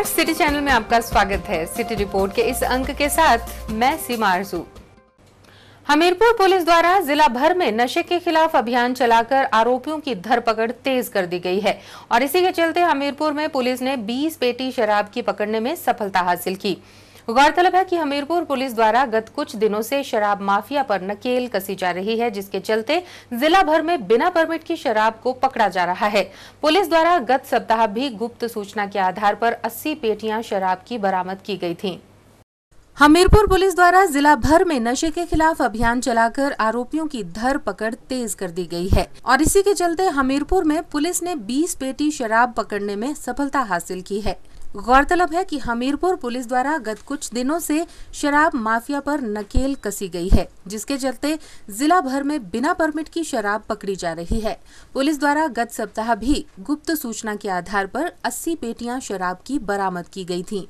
नमस्कार, city channel में आपका स्वागत है। सिटी रिपोर्ट के इस अंक के साथ मैं सीमा आरजू। हमीरपुर पुलिस द्वारा जिला भर में नशे के खिलाफ अभियान चलाकर आरोपियों की धरपकड़ तेज कर दी गई है और इसी के चलते हमीरपुर में पुलिस ने 20 पेटी शराब की पकड़ने में सफलता हासिल की। गौरतलब है कि हमीरपुर पुलिस द्वारा गत कुछ दिनों से शराब माफिया पर नकेल कसी जा रही है, जिसके चलते जिला भर में बिना परमिट की शराब को पकड़ा जा रहा है। पुलिस द्वारा गत सप्ताह भी गुप्त सूचना के आधार पर 80 पेटियां शराब की बरामद की गई थीं। हमीरपुर पुलिस द्वारा जिला भर में नशे के खिलाफ अभियान चलाकर आरोपियों की धरपकड़ तेज कर दी गई है और इसी के चलते हमीरपुर में पुलिस ने 20 पेटी शराब पकड़ने में सफलता हासिल की है। गौरतलब है कि हमीरपुर पुलिस द्वारा गत कुछ दिनों से शराब माफिया पर नकेल कसी गई है, जिसके चलते जिला भर में बिना परमिट की शराब पकड़ी जा रही है। पुलिस द्वारा गत सप्ताह भी गुप्त सूचना के आधार पर 80 पेटियां शराब की बरामद की गई थीं।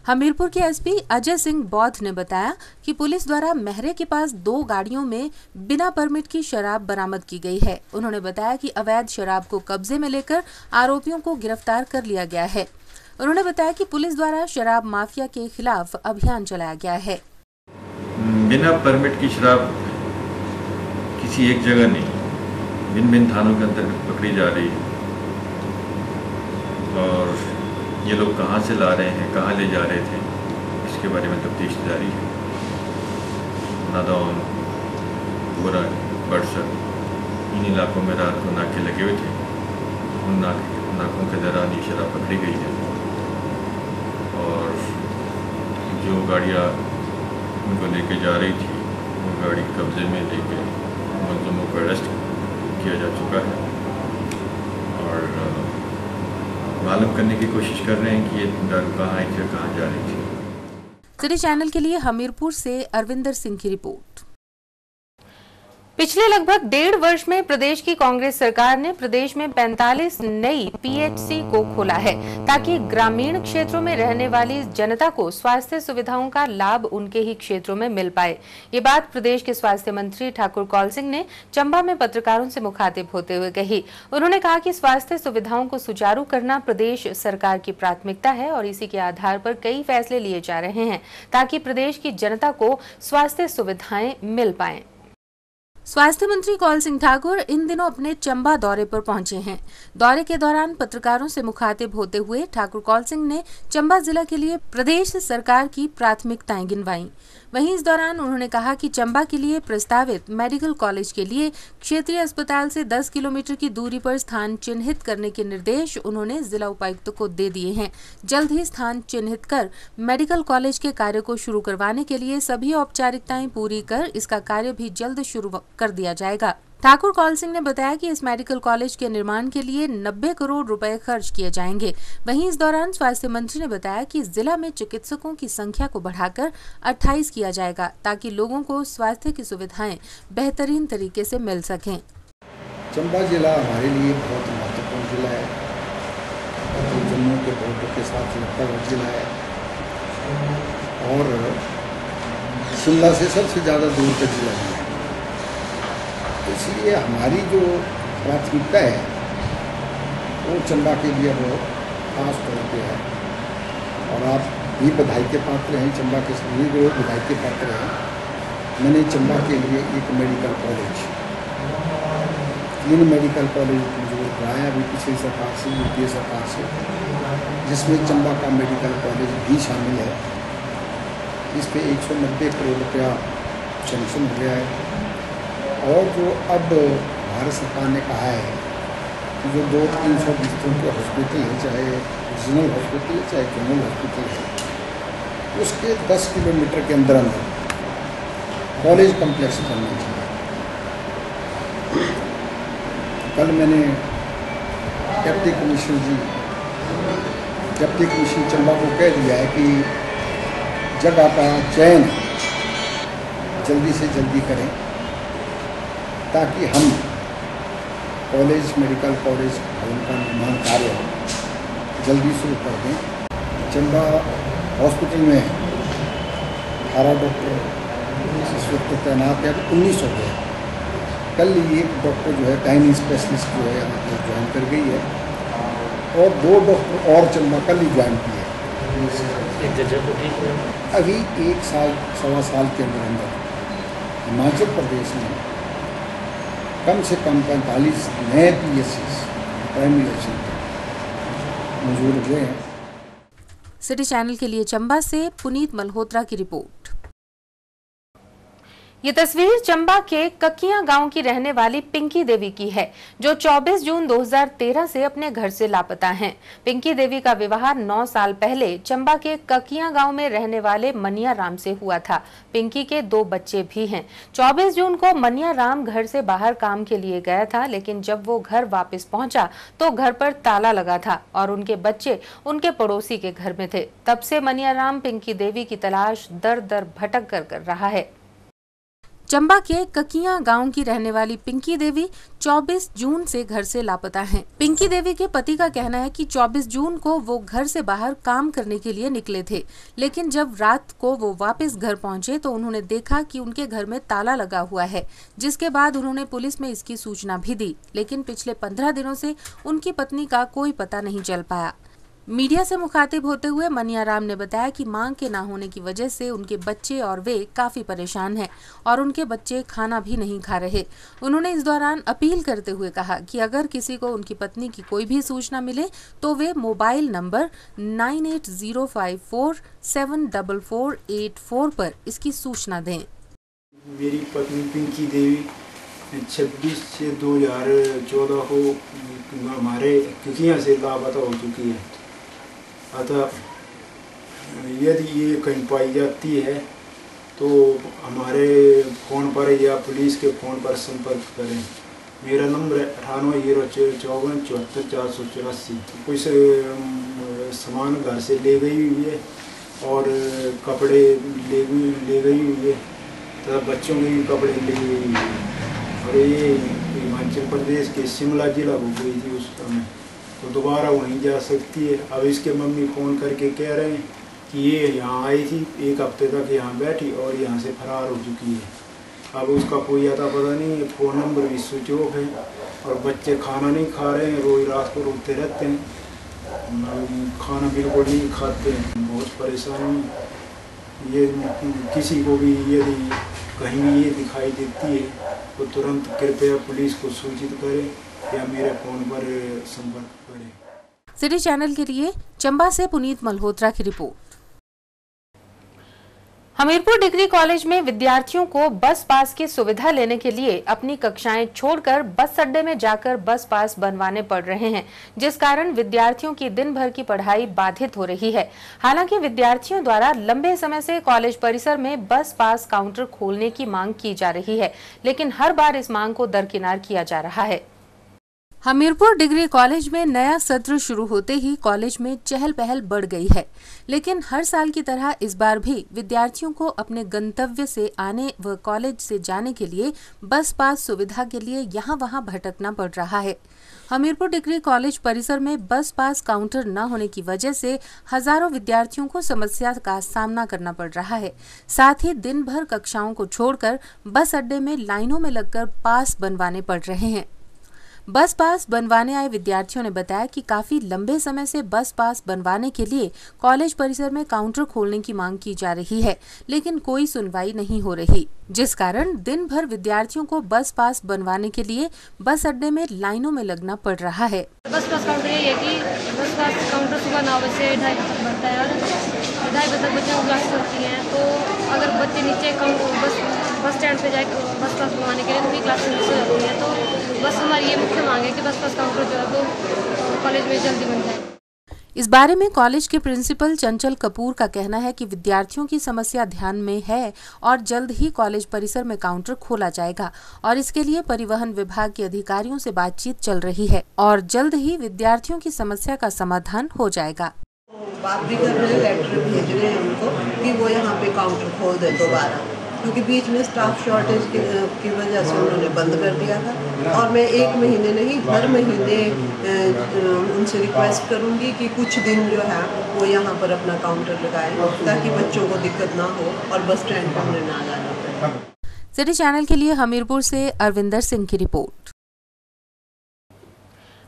हमीरपुर के एसपी अजय सिंह बौद्ध ने बताया कि पुलिस द्वारा महरे के पास 2 गाड़ियों में बिना परमिट की शराब बरामद की गई है। उन्होंने बताया कि अवैध शराब को कब्जे में लेकर आरोपियों को गिरफ्तार कर लिया गया है। उन्होंने बताया कि पुलिस द्वारा शराब माफिया के खिलाफ अभियान चलाया गया है। बिना परमिट की शराब किसी एक जगह नहीं, भिन्न थानों के अंतर्गत पकड़ी जा रही है और ये लोग कहाँ से ला रहे हैं, कहाँ ले जा रहे थे, इसके बारे में तफ्तीश जारी है। नादौन, गोरा, बड़सर, इन इलाकों में रात को नाके लगे हुए थे। उन नाकों के दौरान ये शराब पकड़ी गई है और जो गाड़ियाँ उनको लेके जा रही थी वो गाड़ी कब्जे में लेके मुलज़िमों को अरेस्ट किया जा चुका है और मालूम करने की कोशिश कर रहे हैं कि ये दारू कहाँ आई थी, कहाँ जा रही थी। सिटी चैनल के लिए हमीरपुर से अरविंदर सिंह की रिपोर्ट। पिछले लगभग 1.5 वर्ष में प्रदेश की कांग्रेस सरकार ने प्रदेश में 45 नई पीएचसी को खोला है ताकि ग्रामीण क्षेत्रों में रहने वाली जनता को स्वास्थ्य सुविधाओं का लाभ उनके ही क्षेत्रों में मिल पाए। ये बात प्रदेश के स्वास्थ्य मंत्री ठाकुर कौल सिंह ने चंबा में पत्रकारों से मुखातिब होते हुए कही। उन्होंने कहा कि स्वास्थ्य सुविधाओं को सुचारू करना प्रदेश सरकार की प्राथमिकता है और इसी के आधार पर कई फैसले लिए जा रहे हैं ताकि प्रदेश की जनता को स्वास्थ्य सुविधाएं मिल पाएं। स्वास्थ्य मंत्री कौल सिंह ठाकुर इन दिनों अपने चंबा दौरे पर पहुंचे हैं। दौरे के दौरान पत्रकारों से मुखातिब होते हुए ठाकुर कौल सिंह ने चंबा जिला के लिए प्रदेश सरकार की प्राथमिकताएं गिनवाईं। वहीं इस दौरान उन्होंने कहा कि चंबा के लिए प्रस्तावित मेडिकल कॉलेज के लिए क्षेत्रीय अस्पताल से 10 किलोमीटर की दूरी पर स्थान चिन्हित करने के निर्देश उन्होंने जिला उपायुक्त को दे दिए हैं। जल्द ही स्थान चिन्हित कर मेडिकल कॉलेज के कार्य को शुरू करवाने के लिए सभी औपचारिकताएं पूरी कर इसका कार्य भी जल्द शुरू कर दिया जाएगा। ठाकुर कौल सिंह ने बताया कि इस मेडिकल कॉलेज के निर्माण के लिए 90 करोड़ रुपए खर्च किए जाएंगे। वहीं इस दौरान स्वास्थ्य मंत्री ने बताया कि जिला में चिकित्सकों की संख्या को बढ़ाकर 28 किया जाएगा ताकि लोगों को स्वास्थ्य की सुविधाएं बेहतरीन तरीके से मिल सकें। चंबा जिला हमारे लिए बहुत महत्वपूर्ण जिला है, जम्मू के बॉर्डर के साथ लगता हुआ जिला है और शिमला से सबसे ज़्यादा दूर का जिला है। इसलिए हमारी जो प्राथमिकता है वो चंबा के लिए बहुत खास तौर पे है और आप भी बधाई के पात्र हैं, चंबा के सभी लोग बधाई के पात्र हैं। मैंने चंबा के लिए एक मेडिकल कॉलेज, 3 मेडिकल कॉलेज मंजूर कराया अभी पिछली सरकार से, यूपीए सरकार से, जिसमें चंबा का मेडिकल कॉलेज भी शामिल है। इस पर 190 करोड़ रुपया सैंक्शन हो गया है और जो अब भारत सरकार ने कहा है कि जो 200-300 बिस्तरों के हॉस्पिटल है, चाहे रीजनल हॉस्पिटल है चाहे जनरल हॉस्पिटल है, उसके 10 किलोमीटर के अंदर कॉलेज कम्प्लेक्स बनना चाहिए। कल मैंने डिप्टी कमिश्नर चंबा को कह दिया है कि जगह का चयन जल्दी से जल्दी करें ताकि हम कॉलेज, मेडिकल कॉलेज भवन का निर्माण कार्य जल्दी शुरू कर दें। चंबा हॉस्पिटल में 18 डॉक्टर इस वक्त तैनात है, 19 हो गए। कल एक डॉक्टर जो है गायनी स्पेशलिस्ट जो है यहाँ पर ज्वाइन कर गई है और 2 डॉक्टर और चंबा कल ही ज्वाइन किए। अभी 1 साल 1.25 साल के अंदर हिमाचल प्रदेश में कम से कम 45 नए PSCs प्राइमरी हेल्थ सेंटर मंजूर हुए हैं। सिटी चैनल के लिए चंबा से पुनीत मल्होत्रा की रिपोर्ट। ये तस्वीर चंबा के ककिया गांव की रहने वाली पिंकी देवी की है, जो 24 जून 2013 से अपने घर से लापता हैं। पिंकी देवी का विवाह 9 साल पहले चंबा के ककिया गांव में रहने वाले मनिया राम से हुआ था। पिंकी के 2 बच्चे भी हैं। 24 जून को मनिया राम घर से बाहर काम के लिए गया था, लेकिन जब वो घर वापस पहुंचा तो घर पर ताला लगा था और उनके बच्चे उनके पड़ोसी के घर में थे। तब से मनिया राम पिंकी देवी की तलाश दर दर भटक कर रहा है। चंबा के ककिया गांव की रहने वाली पिंकी देवी 24 जून से घर से लापता हैं। पिंकी देवी के पति का कहना है कि 24 जून को वो घर से बाहर काम करने के लिए निकले थे, लेकिन जब रात को वो वापस घर पहुंचे तो उन्होंने देखा कि उनके घर में ताला लगा हुआ है, जिसके बाद उन्होंने पुलिस में इसकी सूचना भी दी, लेकिन पिछले 15 दिनों से उनकी पत्नी का कोई पता नहीं चल पाया। मीडिया से मुखातिब होते हुए मनिया राम ने बताया कि मांग के ना होने की वजह से उनके बच्चे और वे काफी परेशान हैं और उनके बच्चे खाना भी नहीं खा रहे। उन्होंने इस दौरान अपील करते हुए कहा कि अगर किसी को उनकी पत्नी की कोई भी सूचना मिले तो वे मोबाइल नंबर 9805474484 पर इसकी सूचना दें। मेरी पत्नी पिंकी देवी 26 से 2014 को हमारे ककिया से लापता हो चुकी है। अतः यदि ये कहीं पाई जाती है तो हमारे फ़ोन पर या पुलिस के फ़ोन पर संपर्क करें। मेरा नंबर है 9804547484। कुछ सामान घर से ले गई हुई है और कपड़े ले गई हुई है तथा बच्चों के भी कपड़े ले गई हुई है और ये हिमाचल प्रदेश के शिमला जिला हो गई थी उस समय, तो दोबारा वहीं जा सकती है। अब इसके मम्मी फ़ोन करके कह रहे हैं कि ये यहाँ आई थी, 1 हफ्ते तक यहाँ बैठी और यहाँ से फरार हो चुकी है। अब उसका कोई अता पता नहीं है, फ़ोन नंबर भी स्विच ऑफ है और बच्चे खाना नहीं खा रहे हैं, रोज़ रात को रोते रहते हैं, खाना बिल्कुल नहीं खाते हैं। बहुत परेशानी ये, किसी को भी यदि कहीं भी ये दिखाई देती है तो तुरंत कृपया पुलिस को सूचित करें या मेरे फ़ोन पर संपर्क करें। सिटी चैनल के लिए चंबा से पुनीत मल्होत्रा की रिपोर्ट। हमीरपुर डिग्री कॉलेज में विद्यार्थियों को बस पास की सुविधा लेने के लिए अपनी कक्षाएं छोड़कर बस अड्डे में जाकर बस पास बनवाने पड़ रहे हैं, जिस कारण विद्यार्थियों की दिन भर की पढ़ाई बाधित हो रही है। हालांकि विद्यार्थियों द्वारा लंबे समय से कॉलेज परिसर में बस पास काउंटर खोलने की मांग की जा रही है, लेकिन हर बार इस मांग को दरकिनार किया जा रहा है। हमीरपुर डिग्री कॉलेज में नया सत्र शुरू होते ही कॉलेज में चहल पहल बढ़ गई है, लेकिन हर साल की तरह इस बार भी विद्यार्थियों को अपने गंतव्य से आने व कॉलेज से जाने के लिए बस पास सुविधा के लिए यहाँ वहाँ भटकना पड़ रहा है। हमीरपुर डिग्री कॉलेज परिसर में बस पास काउंटर न होने की वजह से हजारों विद्यार्थियों को समस्या का सामना करना पड़ रहा है। साथ ही दिन भर कक्षाओं को छोड़कर बस अड्डे में लाइनों में लगकर पास बनवाने पड़ रहे हैं। बस पास बनवाने आए विद्यार्थियों ने बताया कि काफी लंबे समय से बस पास बनवाने के लिए कॉलेज परिसर में काउंटर खोलने की मांग की जा रही है, लेकिन कोई सुनवाई नहीं हो रही, जिस कारण दिन भर विद्यार्थियों को बस पास बनवाने के लिए बस अड्डे में लाइनों में लगना पड़ रहा है। बस पास काउंटर ये है कि बस पास काउंटर सुबह 9 बजे से 2:30 बजे तक बनता है और 2:30 बजे तक बच्चों को क्लास होती हैं। तो अगर बच्चे नीचे बस स्टैंड पे जाए बस पास बनवाने के लिए उनकी क्लासेस मिस हो जाती हैं। तो बस हमारी ये मुख्य मांग है कि बस पास काउंटर जो है वो कॉलेज में जल्दी बन जाए। इस बारे में कॉलेज के प्रिंसिपल चंचल कपूर का कहना है कि विद्यार्थियों की समस्या ध्यान में है और जल्द ही कॉलेज परिसर में काउंटर खोला जाएगा और इसके लिए परिवहन विभाग के अधिकारियों से बातचीत चल रही है और जल्द ही विद्यार्थियों की समस्या का समाधान हो जाएगा। बात भी कर रहे हैं, लेटर भेज रहे हैं उनको कि वो यहाँ पे काउंटर खोल दे दोबारा, क्योंकि बीच में स्टाफ शॉर्टेज की वजह से उन्होंने बंद कर दिया था। और मैं 1 महीने नहीं हर महीने उनसे रिक्वेस्ट करूँगी कि कुछ दिन जो है वो यहाँ पर अपना काउंटर लगाएं ताकि बच्चों को दिक्कत ना हो और बस स्टैंड पर उन्हें ना जाना पड़े। सिटी चैनल के लिए हमीरपुर से अरविंदर सिंह की रिपोर्ट।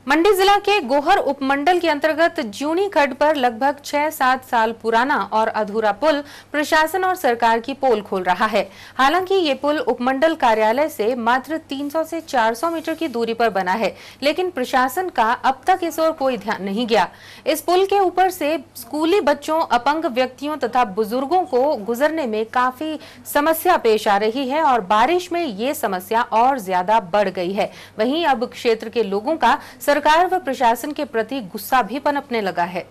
मंडी जिला के गोहर उपमंडल के अंतर्गत ज्यूनी खड्ड पर लगभग 6-7 साल पुराना और अधूरा पुल प्रशासन और सरकार की पोल खोल रहा है। हालांकि ये पुल उपमंडल कार्यालय से मात्र 300 से 400 मीटर की दूरी पर बना है, लेकिन प्रशासन का अब तक इस ओर कोई ध्यान नहीं गया। इस पुल के ऊपर से स्कूली बच्चों, अपंग व्यक्तियों तथा बुजुर्गों को गुजरने में काफी समस्या पेश आ रही है और बारिश में ये समस्या और ज्यादा बढ़ गई है। वहीं अब क्षेत्र के लोगों का सरकार व प्रशासन के प्रति गुस्सा भी पनपने लगा है।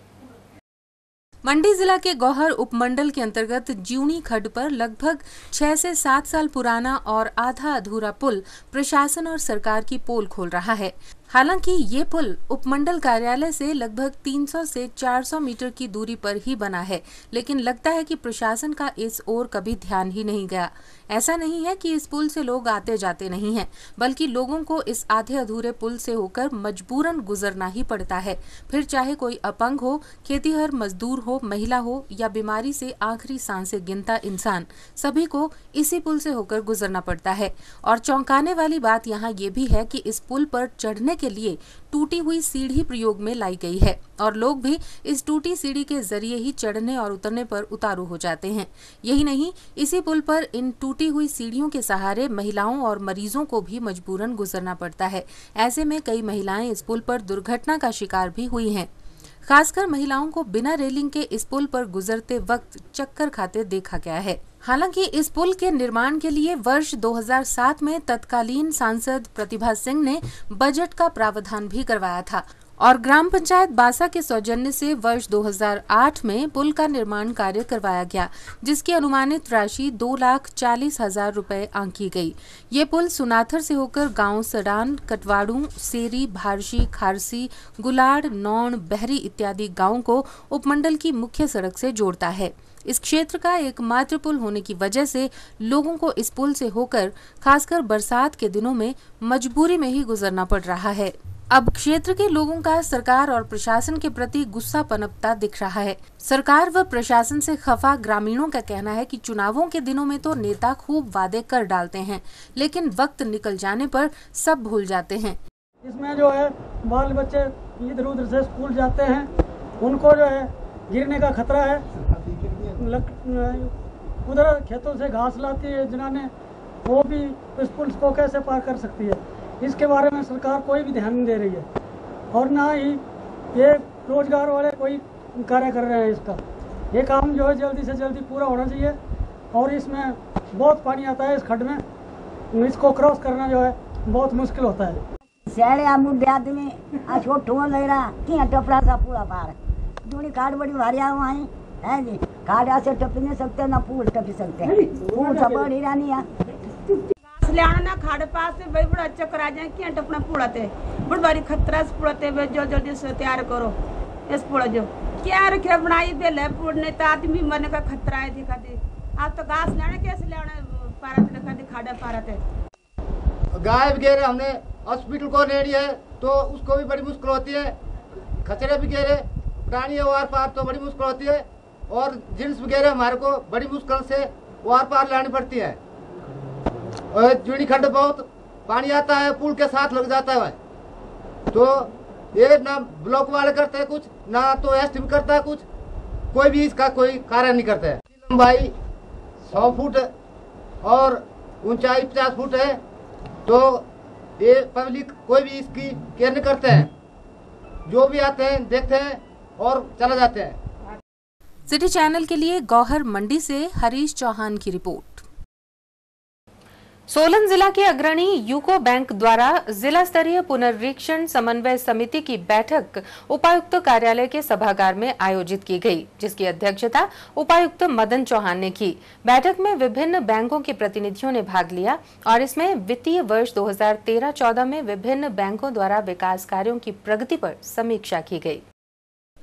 मंडी जिला के गौहर उपमंडल के अंतर्गत ज्यूनी खड्ड पर लगभग 6 से 7 साल पुराना और आधा अधूरा पुल प्रशासन और सरकार की पोल खोल रहा है। हालांकि ये पुल उपमंडल कार्यालय से लगभग 300 से 400 मीटर की दूरी पर ही बना है, लेकिन लगता है कि प्रशासन का इस ओर कभी ध्यान ही नहीं गया। ऐसा नहीं है कि इस पुल से लोग आते जाते नहीं हैं, बल्कि लोगों को इस आधे अधूरे पुल से होकर मजबूरन गुजरना ही पड़ता है। फिर चाहे कोई अपंग हो, खेतीहर मजदूर हो, महिला हो या बीमारी से आखिरी सांसें गिनता इंसान, सभी को इसी पुल से होकर गुजरना पड़ता है। और चौंकाने वाली बात यहाँ ये भी है कि इस पुल पर चढ़ने के लिए टूटी हुई सीढ़ी प्रयोग में लाई गई है और लोग भी इस टूटी सीढ़ी के जरिए ही चढ़ने और उतरने पर उतारू हो जाते हैं। यही नहीं, इसी पुल पर इन टूटी हुई सीढ़ियों के सहारे महिलाओं और मरीजों को भी मजबूरन गुजरना पड़ता है। ऐसे में कई महिलाएं इस पुल पर दुर्घटना का शिकार भी हुई हैं। खासकर महिलाओं को बिना रेलिंग के इस पुल पर गुजरते वक्त चक्कर खाते देखा गया है। हालांकि इस पुल के निर्माण के लिए वर्ष 2007 में तत्कालीन सांसद प्रतिभा सिंह ने बजट का प्रावधान भी करवाया था और ग्राम पंचायत बासा के सौजन्य से वर्ष 2008 में पुल का निर्माण कार्य करवाया गया, जिसकी अनुमानित राशि 2,40,000 रुपए आंकी गई। ये पुल सुनाथर से होकर गांव सडान, कटवाड़ू, सेरी, भारसी, खारसी, गुलाड़, नौण, बहरी इत्यादि गांवों को उपमंडल की मुख्य सड़क से जोड़ता है। इस क्षेत्र का एकमात्र पुल होने की वजह से लोगों को इस पुल से होकर खासकर बरसात के दिनों में मजबूरी में ही गुजरना पड़ रहा है। अब क्षेत्र के लोगों का सरकार और प्रशासन के प्रति गुस्सा पनपता दिख रहा है। सरकार व प्रशासन से खफा ग्रामीणों का कहना है कि चुनावों के दिनों में तो नेता खूब वादे कर डालते हैं, लेकिन वक्त निकल जाने पर सब भूल जाते हैं। इसमें जो है बाल बच्चे इधर उधर से स्कूल जाते हैं, उनको जो है गिरने का खतरा है। उधर खेतों से घास लाती है जिन्होंने, वो भी इस पुल को कैसे पार कर सकती है, इसके बारे में सरकार कोई भी ध्यान नहीं दे रही है और ना ही ये रोजगार वाले कोई कार्य कर रहे हैं। इसका ये काम जो है जल्दी से जल्दी पूरा होना चाहिए और इसमें बहुत पानी आता है इस खड्ड में, इसको क्रॉस करना जो है बहुत मुश्किल होता है। सैले मुंडे आदमी आ छोटो ले रहा कि टपरा सा पूरा पार दूनी काट बड़ी भारी आई है जी, काट से टप नहीं सकते ना पूल टप सकते हैं, पूल सब बड़ी रानी है लियाना ना खाड़ पास से भाई बड़ा चक्कर आ जाए कि टपना पूड़ाते बड़ बारी खतरा से पूड़ाते भाई जो जल्दी से तैयार करो इस पूड़ा जो क्या रखे बनाई बेले पूड़ने तो आदमी मरने का खतरा है। दिखा दे आप तो घास लेना कैसे लेना पारा दिखा दे खाड़ा पारा थे। गाय वगैरह हमने हॉस्पिटल को लेनी है तो उसको भी बड़ी मुश्किल होती है, खचरे वगैरह प्राणी वार पार तो बड़ी मुश्किल होती है और जिन्स वगैरह हमारे को बड़ी मुश्किल से वार पार लानी पड़ती है। और ज्यूनी खड्ड बहुत पानी आता है, पुल के साथ लग जाता है, तो ये ना ब्लॉक वाले करते हैं कुछ, ना तो एसटीएम करता है कुछ, कोई भी इसका कोई कार्य नहीं करता है। लंबाई 100 फुट और ऊंचाई 50 फुट है, तो ये पब्लिक कोई भी इसकी केयर नहीं करते हैं, जो भी आते हैं देखते हैं और चला जाते हैं। सिटी चैनल के लिए गौहर मंडी से हरीश चौहान की रिपोर्ट। सोलन जिला के अग्रणी यूको बैंक द्वारा जिला स्तरीय पुनर्निरीक्षण समन्वय समिति की बैठक उपायुक्त कार्यालय के सभागार में आयोजित की गई, जिसकी अध्यक्षता उपायुक्त मदन चौहान ने की। बैठक में विभिन्न बैंकों के प्रतिनिधियों ने भाग लिया और इसमें वित्तीय वर्ष 2013-14 में विभिन्न बैंकों द्वारा विकास कार्यों की प्रगति पर समीक्षा की गई।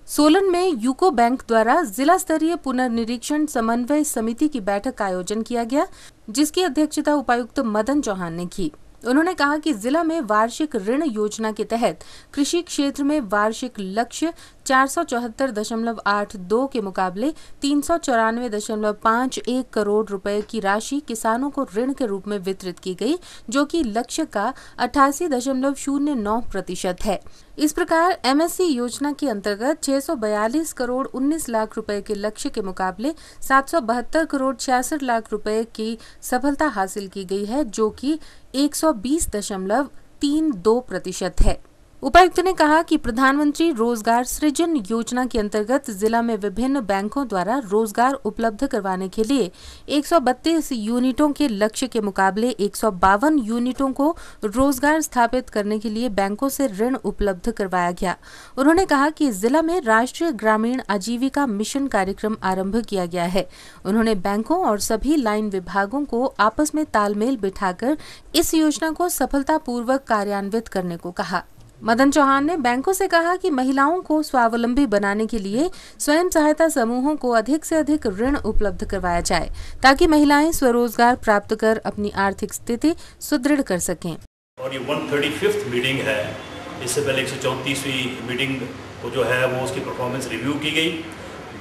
सोलन में यूको बैंक द्वारा जिला स्तरीय पुनर्निरीक्षण समन्वय समिति की बैठक का आयोजन किया गया, जिसकी अध्यक्षता उपायुक्त मदन चौहान ने की। उन्होंने कहा कि जिला में वार्षिक ऋण योजना के तहत कृषि क्षेत्र में वार्षिक लक्ष्य 474.82 के मुकाबले 394.51 करोड़ रुपए की राशि किसानों को ऋण के रूप में वितरित की गई, जो कि लक्ष्य का 88.09% है। इस प्रकार MSC योजना के अंतर्गत 642 करोड़ 19 लाख रुपए के लक्ष्य के मुकाबले 772 करोड़ 66 लाख रुपए की सफलता हासिल की गई है, जो कि 120.32% है। उपायुक्त ने कहा कि प्रधानमंत्री रोजगार सृजन योजना के अंतर्गत जिला में विभिन्न बैंकों द्वारा रोजगार उपलब्ध करवाने के लिए 132 यूनिटों के लक्ष्य के मुकाबले 152 यूनिटों को रोजगार स्थापित करने के लिए बैंकों से ऋण उपलब्ध करवाया गया। उन्होंने कहा कि जिला में राष्ट्रीय ग्रामीण आजीविका मिशन कार्यक्रम आरंभ किया गया है। उन्होंने बैंकों और सभी लाइन विभागों को आपस में तालमेल बिठाकर इस योजना को सफलतापूर्वक कार्यान्वित करने को कहा। मदन चौहान ने बैंकों से कहा कि महिलाओं को स्वावलंबी बनाने के लिए स्वयं सहायता समूहों को अधिक से अधिक ऋण उपलब्ध करवाया जाए, ताकि महिलाएं स्वरोजगार प्राप्त कर अपनी आर्थिक स्थिति सुदृढ़ कर सकें। और ये 135th मीटिंग है। इससे पहले 134वीं मीटिंग को जो है वो उसकी परफॉर्मेंस रिव्यू की गई,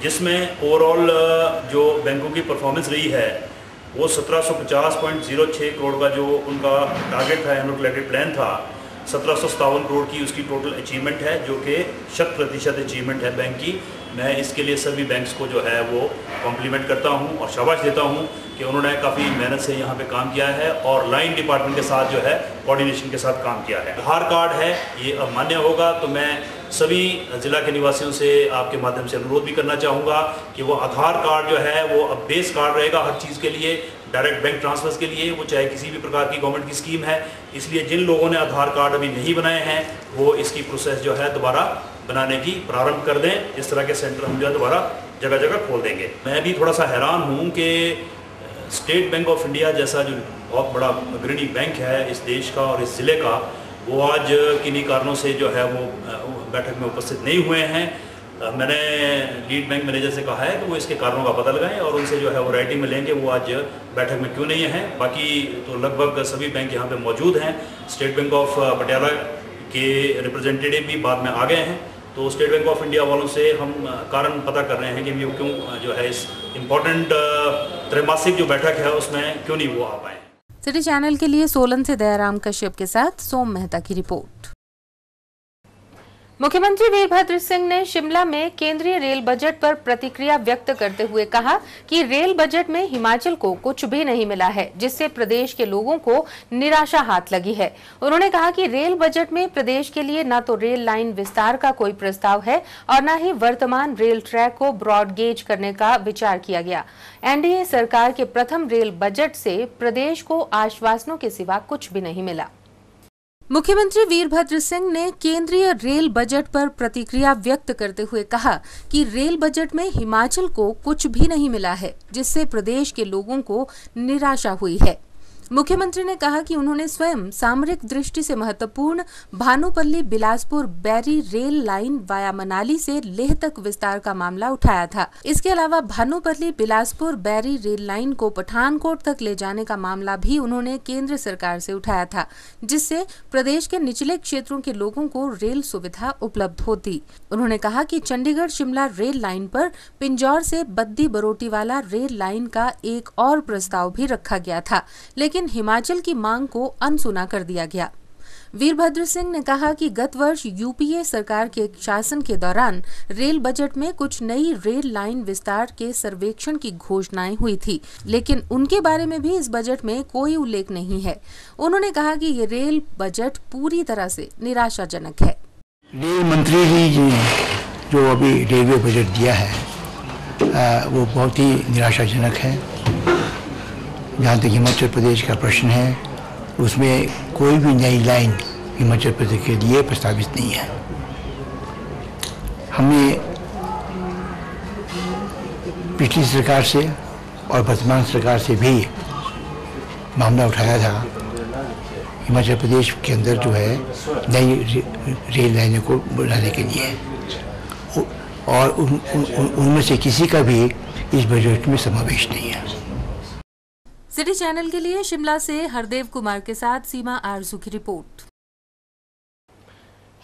जिसमें ओवरऑल जो बैंकों की परफॉर्मेंस रही है वो 1750.06 करोड़ का जो उनका टारगेट था, एनुअल कलेक्टेड प्लान था, 1757 करोड़ की उसकी टोटल अचीवमेंट है, जो कि 100% अचीवमेंट है बैंक की। मैं इसके लिए सभी बैंक्स को जो है वो कॉम्प्लीमेंट करता हूं और शाबाश देता हूं कि उन्होंने काफ़ी मेहनत से यहाँ पे काम किया है और लाइन डिपार्टमेंट के साथ जो है कोऑर्डिनेशन के साथ काम किया है। आधार कार्ड है, ये अब मान्य होगा, तो मैं सभी ज़िला के निवासियों से आपके माध्यम से अनुरोध भी करना चाहूँगा कि वो आधार कार्ड जो है वो अब बेस कार्ड रहेगा हर चीज़ के लिए, डायरेक्ट बैंक ट्रांसफर्स के लिए, वो चाहे किसी भी प्रकार की गवर्नमेंट की स्कीम है। इसलिए जिन लोगों ने आधार कार्ड अभी नहीं बनाए हैं वो इसकी प्रोसेस जो है दोबारा बनाने की प्रारंभ कर दें। इस तरह के सेंटर हम जो है दोबारा जगह जगह खोल देंगे। मैं भी थोड़ा सा हैरान हूँ कि स्टेट बैंक ऑफ इंडिया जैसा जो बहुत बड़ा अग्रणी बैंक है इस देश का और इस ज़िले का, वो आज किन्हीं कारणों से जो है वो बैठक में उपस्थित नहीं हुए हैं। मैंने लीड बैंक मैनेजर से कहा है कि वो इसके कारणों का पता लगाएं और उनसे जो है वो राइटिंग में लेंगे वो आज बैठक में क्यों नहीं है। बाकी तो लगभग सभी बैंक यहाँ पे मौजूद हैं। स्टेट बैंक ऑफ पटियाला के रिप्रेजेंटेटिव भी बाद में आ गए हैं, तो स्टेट बैंक ऑफ इंडिया वालों से हम कारण पता कर रहे हैं कि वो क्यों जो है इस इम्पोर्टेंट त्रैमासिक जो बैठक है उसमें क्यों नहीं वो आ पाए। सिटी चैनल के लिए सोलन से दयाराम कश्यप के साथ सोम मेहता की रिपोर्ट। मुख्यमंत्री वीरभद्र सिंह ने शिमला में केंद्रीय रेल बजट पर प्रतिक्रिया व्यक्त करते हुए कहा कि रेल बजट में हिमाचल को कुछ भी नहीं मिला है, जिससे प्रदेश के लोगों को निराशा हाथ लगी है। उन्होंने कहा कि रेल बजट में प्रदेश के लिए न तो रेल लाइन विस्तार का कोई प्रस्ताव है और न ही वर्तमान रेल ट्रैक को ब्रॉड गेज करने का विचार किया गया। एनडीए सरकार के प्रथम रेल बजट से प्रदेश को आश्वासनों के सिवा कुछ भी नहीं मिला। मुख्यमंत्री वीरभद्र सिंह ने केंद्रीय रेल बजट पर प्रतिक्रिया व्यक्त करते हुए कहा कि रेल बजट में हिमाचल को कुछ भी नहीं मिला है, जिससे प्रदेश के लोगों को निराशा हुई है। मुख्यमंत्री ने कहा कि उन्होंने स्वयं सामरिक दृष्टि से महत्वपूर्ण भानुपल्ली बिलासपुर बैरी रेल लाइन वाया मनाली से लेह तक विस्तार का मामला उठाया था। इसके अलावा भानुपल्ली बिलासपुर बैरी रेल लाइन को पठानकोट तक ले जाने का मामला भी उन्होंने केंद्र सरकार से उठाया था, जिससे प्रदेश के निचले क्षेत्रों के लोगों को रेल सुविधा उपलब्ध होती। उन्होंने कहा कि चंडीगढ़ शिमला रेल लाइन पर पिंजौर से बद्दी बरोटीवाला रेल लाइन का एक और प्रस्ताव भी रखा गया था, लेकिन हिमाचल की मांग को अनसुना कर दिया गया। वीरभद्र सिंह ने कहा कि गत वर्ष यूपीए सरकार के शासन के दौरान रेल बजट में कुछ नई रेल लाइन विस्तार के सर्वेक्षण की घोषणाएं हुई थी, लेकिन उनके बारे में भी इस बजट में कोई उल्लेख नहीं है। उन्होंने कहा कि ये रेल बजट पूरी तरह से निराशाजनक है। रेल मंत्री जी जो अभी रेलवे बजट दिया है वो बहुत ही निराशाजनक है। जहाँ तक हिमाचल प्रदेश का प्रश्न है, उसमें कोई भी नई लाइन हिमाचल प्रदेश के लिए प्रस्तावित नहीं है। हमने पिछली सरकार से और वर्तमान सरकार से भी मामला उठाया था हिमाचल प्रदेश के अंदर जो है नई रेल लाइनों को बनाने के लिए, और उनमें से किसी का भी इस बजट में समावेश नहीं है। सिटी चैनल के लिए शिमला से हरदेव कुमार के साथ सीमा आरजू की रिपोर्ट।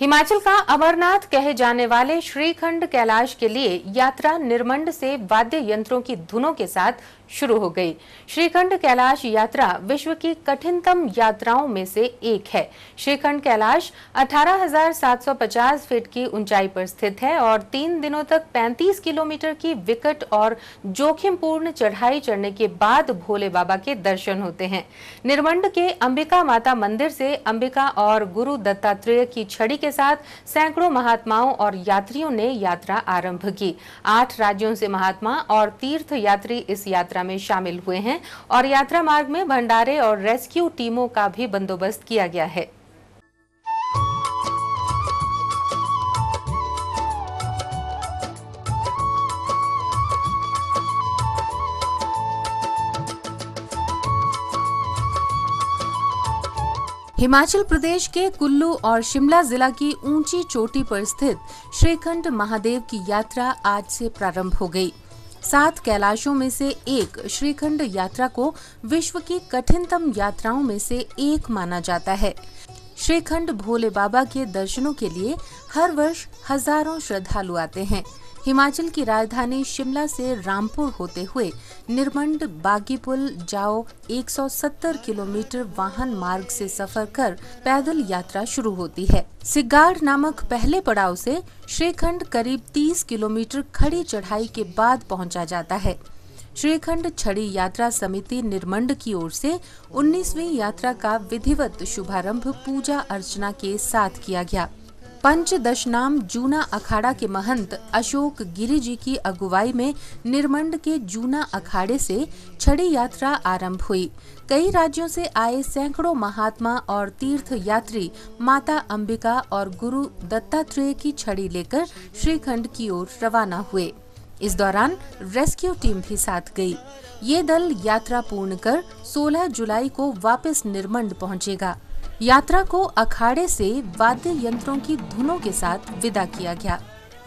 हिमाचल का अमरनाथ कहे जाने वाले श्रीखंड कैलाश के लिए यात्रा निरमंड से वाद्य यंत्रों की धुनों के साथ शुरू हो गई। श्रीखंड कैलाश यात्रा विश्व की कठिनतम यात्राओं में से एक है। श्रीखंड कैलाश 18,750 फीट की ऊंचाई पर स्थित है और 3 दिनों तक 35 किलोमीटर की विकट और जोखिमपूर्ण चढ़ाई चढ़ने के बाद भोले बाबा के दर्शन होते हैं। निरमंड के अंबिका माता मंदिर से अंबिका और गुरु दत्तात्रेय की छड़ी के साथ सैकड़ों महात्माओं और यात्रियों ने यात्रा आरंभ की। 8 राज्यों से महात्मा और तीर्थ यात्री इस यात्रा में शामिल हुए हैं और यात्रा मार्ग में भंडारे और रेस्क्यू टीमों का भी बंदोबस्त किया गया है। हिमाचल प्रदेश के कुल्लू और शिमला जिला की ऊंची चोटी पर स्थित श्रीखंड महादेव की यात्रा आज से प्रारंभ हो गई। 7 कैलाशों में से एक श्रीखंड यात्रा को विश्व की कठिनतम यात्राओं में से एक माना जाता है। श्रीखंड भोले बाबा के दर्शनों के लिए हर वर्ष हजारों श्रद्धालु आते हैं। हिमाचल की राजधानी शिमला से रामपुर होते हुए निरमंड बागीपुल जाओ 170 किलोमीटर वाहन मार्ग से सफर कर पैदल यात्रा शुरू होती है। सिगाड़ नामक पहले पड़ाव से श्रीखंड करीब 30 किलोमीटर खड़ी चढ़ाई के बाद पहुंचा जाता है। श्रीखंड छड़ी यात्रा समिति निरमंड की ओर से 19वीं यात्रा का विधिवत शुभारंभ पूजा अर्चना के साथ किया गया। पंचदशनाम जूना अखाड़ा के महंत अशोक गिरी जी की अगुवाई में निरमंड के जूना अखाड़े से छड़ी यात्रा आरंभ हुई। कई राज्यों से आए सैकड़ों महात्मा और तीर्थ यात्री माता अंबिका और गुरु दत्तात्रेय की छड़ी लेकर श्रीखंड की ओर रवाना हुए। इस दौरान रेस्क्यू टीम भी साथ गई। ये दल यात्रा पूर्ण कर 16 जुलाई को वापस निरमंड पहुंचेगा। यात्रा को अखाड़े से वाद्य यंत्रों की धुनों के साथ विदा किया गया।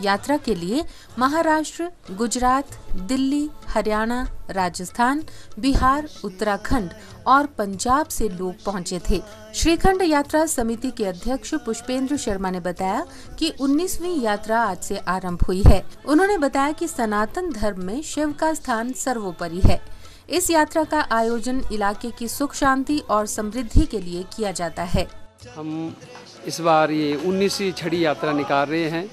यात्रा के लिए महाराष्ट्र, गुजरात, दिल्ली, हरियाणा, राजस्थान, बिहार, उत्तराखंड और पंजाब से लोग पहुंचे थे। श्रीखंड यात्रा समिति के अध्यक्ष पुष्पेंद्र शर्मा ने बताया कि 19वीं यात्रा आज से आरंभ हुई है। उन्होंने बताया कि सनातन धर्म में शिव का स्थान सर्वोपरि है। इस यात्रा का आयोजन इलाके की सुख शांति और समृद्धि के लिए किया जाता है। हम इस बार ये 19वीं छड़ी यात्रा निकाल रहे हैं,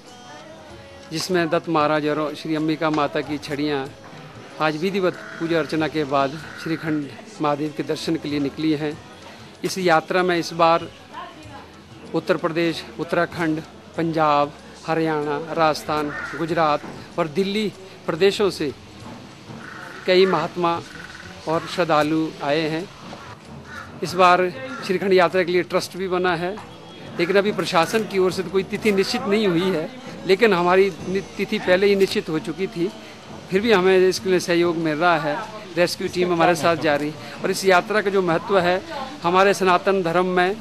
जिसमें दत्त महाराज और श्री अंबिका माता की छड़ियाँ आज विधिवत पूजा अर्चना के बाद श्रीखंड महादेव के दर्शन के लिए निकली हैं। इस यात्रा में इस बार उत्तर प्रदेश, उत्तराखंड, पंजाब, हरियाणा, राजस्थान, गुजरात और दिल्ली प्रदेशों से कई महात्मा और श्रद्धालु आए हैं। इस बार श्रीखंड यात्रा के लिए ट्रस्ट भी बना है, लेकिन अभी प्रशासन की ओर से तो कोई तिथि निश्चित नहीं हुई है, लेकिन हमारी तिथि पहले ही निश्चित हो चुकी थी। फिर भी हमें इसके लिए सहयोग मिल रहा है। रेस्क्यू टीम हमारे साथ जा रही और इस यात्रा का जो महत्व है, हमारे सनातन धर्म में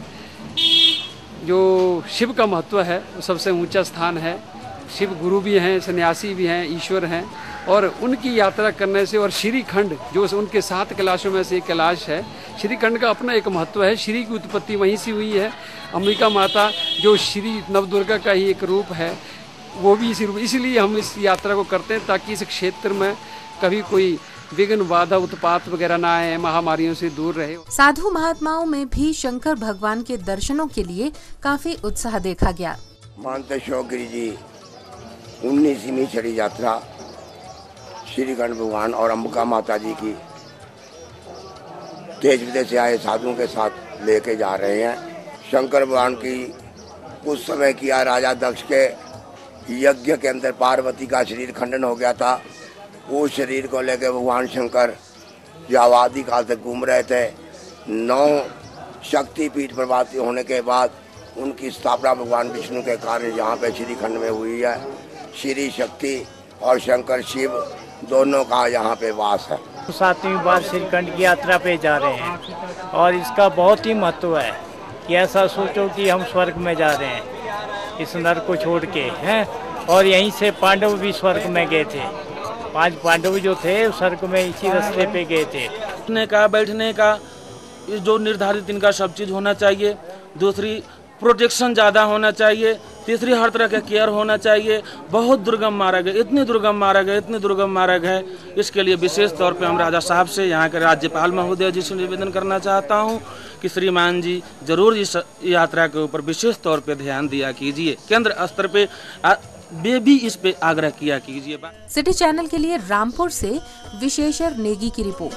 जो शिव का महत्व है वो सबसे ऊंचा स्थान है। शिव गुरु भी हैं, सन्यासी भी हैं, ईश्वर हैं और उनकी यात्रा करने से और श्रीखंड जो उनके 7 कैलाशों में से एक कैलाश है, श्रीखंड का अपना एक महत्व है। श्री की उत्पत्ति वहीं से हुई है। अंबिका माता जो श्री नवदुर्गा का ही एक रूप है, वो भी इसी रूप, इसलिए हम इस यात्रा को करते हैं ताकि इस क्षेत्र में कभी कोई विघ्न, बाधा, उत्पात वगैरह ना आए, महामारियों से दूर रहे। साधु महात्माओं में भी शंकर भगवान के दर्शनों के लिए काफी उत्साह देखा गया। महंत अशोक गिरी जी 19वीं छड़ी यात्रा श्रीखंड भगवान और अंबिका माता जी की देश विदेश से आए साधुओं के साथ लेके जा रहे हैं। शंकर भगवान की उस समय किया राजा दक्ष के यज्ञ के अंदर पार्वती का शरीर खंडन हो गया था। उस शरीर को लेकर भगवान शंकर जो आबादी काल तक घूम रहे थे, 9 शक्तिपीठ प्रभावित होने के बाद उनकी स्थापना भगवान विष्णु के कारण यहाँ पे श्रीखंड में हुई है। श्री शक्ति और शंकर शिव दोनों का यहाँ पे वास है। 7वीं बार श्रीखंड की यात्रा पे जा रहे हैं और इसका बहुत ही महत्व है कि ऐसा सोचो कि हम स्वर्ग में जा रहे हैं इस नरक को छोड़ के हैं। और यहीं से पांडव भी स्वर्ग में गए थे। 5 पांडव जो थे स्वर्ग में इसी रास्ते पे गए थे। उठने का, बैठने का जो निर्धारित इनका सब चीज़ होना चाहिए। दूसरी प्रोटेक्शन ज़्यादा होना चाहिए। तीसरी, हर तरह का केयर होना चाहिए। बहुत दुर्गम मार्ग है, इतने दुर्गम मार्ग है। इसके लिए विशेष तौर पे हम राजा साहब से, यहाँ के राज्यपाल महोदय जी से निवेदन करना चाहता हूँ कि श्रीमान जी जरूर इस यात्रा के ऊपर विशेष तौर पे ध्यान दिया कीजिए। केंद्र स्तर पे भी इस पे आग्रह किया कीजिए। सिटी चैनल के लिए रामपुर से विशेषर नेगी की रिपोर्ट।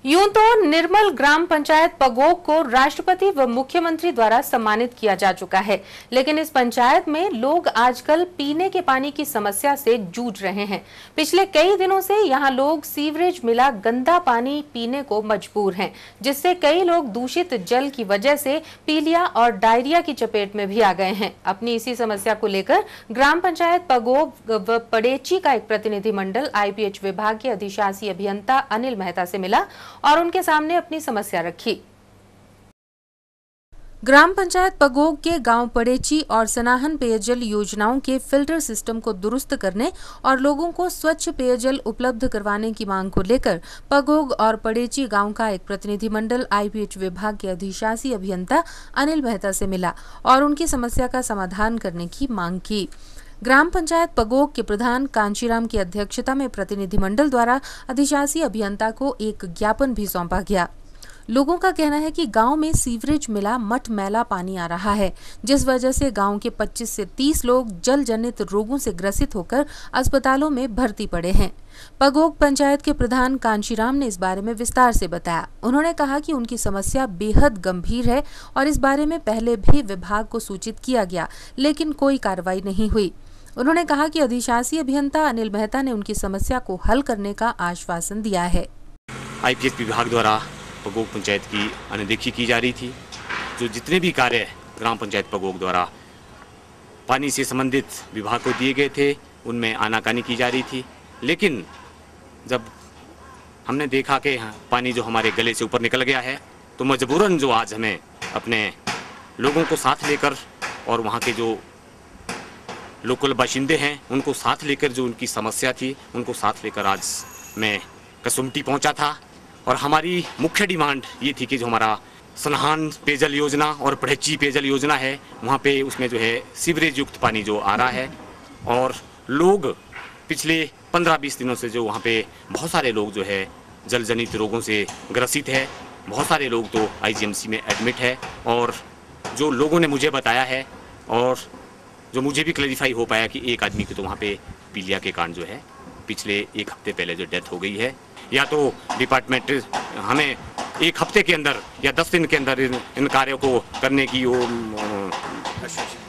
यूं तो निर्मल ग्राम पंचायत पगोग को राष्ट्रपति व मुख्यमंत्री द्वारा सम्मानित किया जा चुका है, लेकिन इस पंचायत में लोग आजकल पीने के पानी की समस्या से जूझ रहे हैं। पिछले कई दिनों से यहां लोग सीवरेज मिला गंदा पानी पीने को मजबूर हैं, जिससे कई लोग दूषित जल की वजह से पीलिया और डायरिया की चपेट में भी आ गए हैं। अपनी इसी समस्या को लेकर ग्राम पंचायत पगोग व पड़ेची का एक प्रतिनिधिमंडल आईपीएच विभाग के अधिशासी अभियंता अनिल मेहता से मिला और उनके सामने अपनी समस्या रखी। ग्राम पंचायत पगोग के गांव पड़ेची और सनाहन पेयजल योजनाओं के फिल्टर सिस्टम को दुरुस्त करने और लोगों को स्वच्छ पेयजल उपलब्ध करवाने की मांग को लेकर पगोग और पड़ेची गांव का एक प्रतिनिधिमंडल आईपीएच विभाग के अधिशासी अभियंता अनिल मेहता से मिला और उनकी समस्या का समाधान करने की मांग की। ग्राम पंचायत पगोग के प्रधान कांचीराम की अध्यक्षता में प्रतिनिधिमंडल द्वारा अधिशासी अभियंता को एक ज्ञापन भी सौंपा गया। लोगों का कहना है कि गांव में सीवरेज मिला मट मैला पानी आ रहा है, जिस वजह से गांव के 25 से 30 लोग जल जनित रोगों से ग्रसित होकर अस्पतालों में भर्ती पड़े हैं। पगोग पंचायत के प्रधान कांचीराम ने इस बारे में विस्तार से बताया। उन्होंने कहा कि उनकी समस्या बेहद गंभीर है और इस बारे में पहले भी विभाग को सूचित किया गया, लेकिन कोई कार्रवाई नहीं हुई। उन्होंने कहा कि अधिशासी अभियंता अनिल मेहता ने उनकी समस्या को हल करने का आश्वासन दिया है। आईपीएच विभाग द्वारा पगोग पंचायत की अनदेखी की जा रही थी। जो जितने भी कार्य ग्राम पंचायत पगोग द्वारा पानी से संबंधित विभाग को दिए गए थे, उनमें आनाकानी की जा रही थी। लेकिन जब हमने देखा कि पानी जो हमारे गले से ऊपर निकल गया है, तो मजबूरन जो आज हमें अपने लोगों को साथ लेकर और वहाँ के जो लोकल बाशिंदे हैं उनको साथ लेकर, जो उनकी समस्या थी उनको साथ लेकर आज मैं कसुमटी पहुंचा था। और हमारी मुख्य डिमांड ये थी कि जो हमारा सनाहन पेयजल योजना और पड़ेची पेयजल योजना है, वहाँ पे उसमें जो है सीवरेज युक्त पानी जो आ रहा है, और लोग पिछले 15-20 दिनों से जो वहाँ पे बहुत सारे लोग जो है जल जनित रोगों से ग्रसित है। बहुत सारे लोग तो आईजीएमसी में एडमिट है, और जो लोगों ने मुझे बताया है और जो मुझे भी क्लैरिफाई हो पाया कि एक आदमी की तो वहाँ पे पीलिया के कारण जो है पिछले 1 हफ्ते पहले जो डेथ हो गई है। या तो डिपार्टमेंट हमें 1 हफ्ते के अंदर या 10 दिन के अंदर इन कार्यों को करने की वो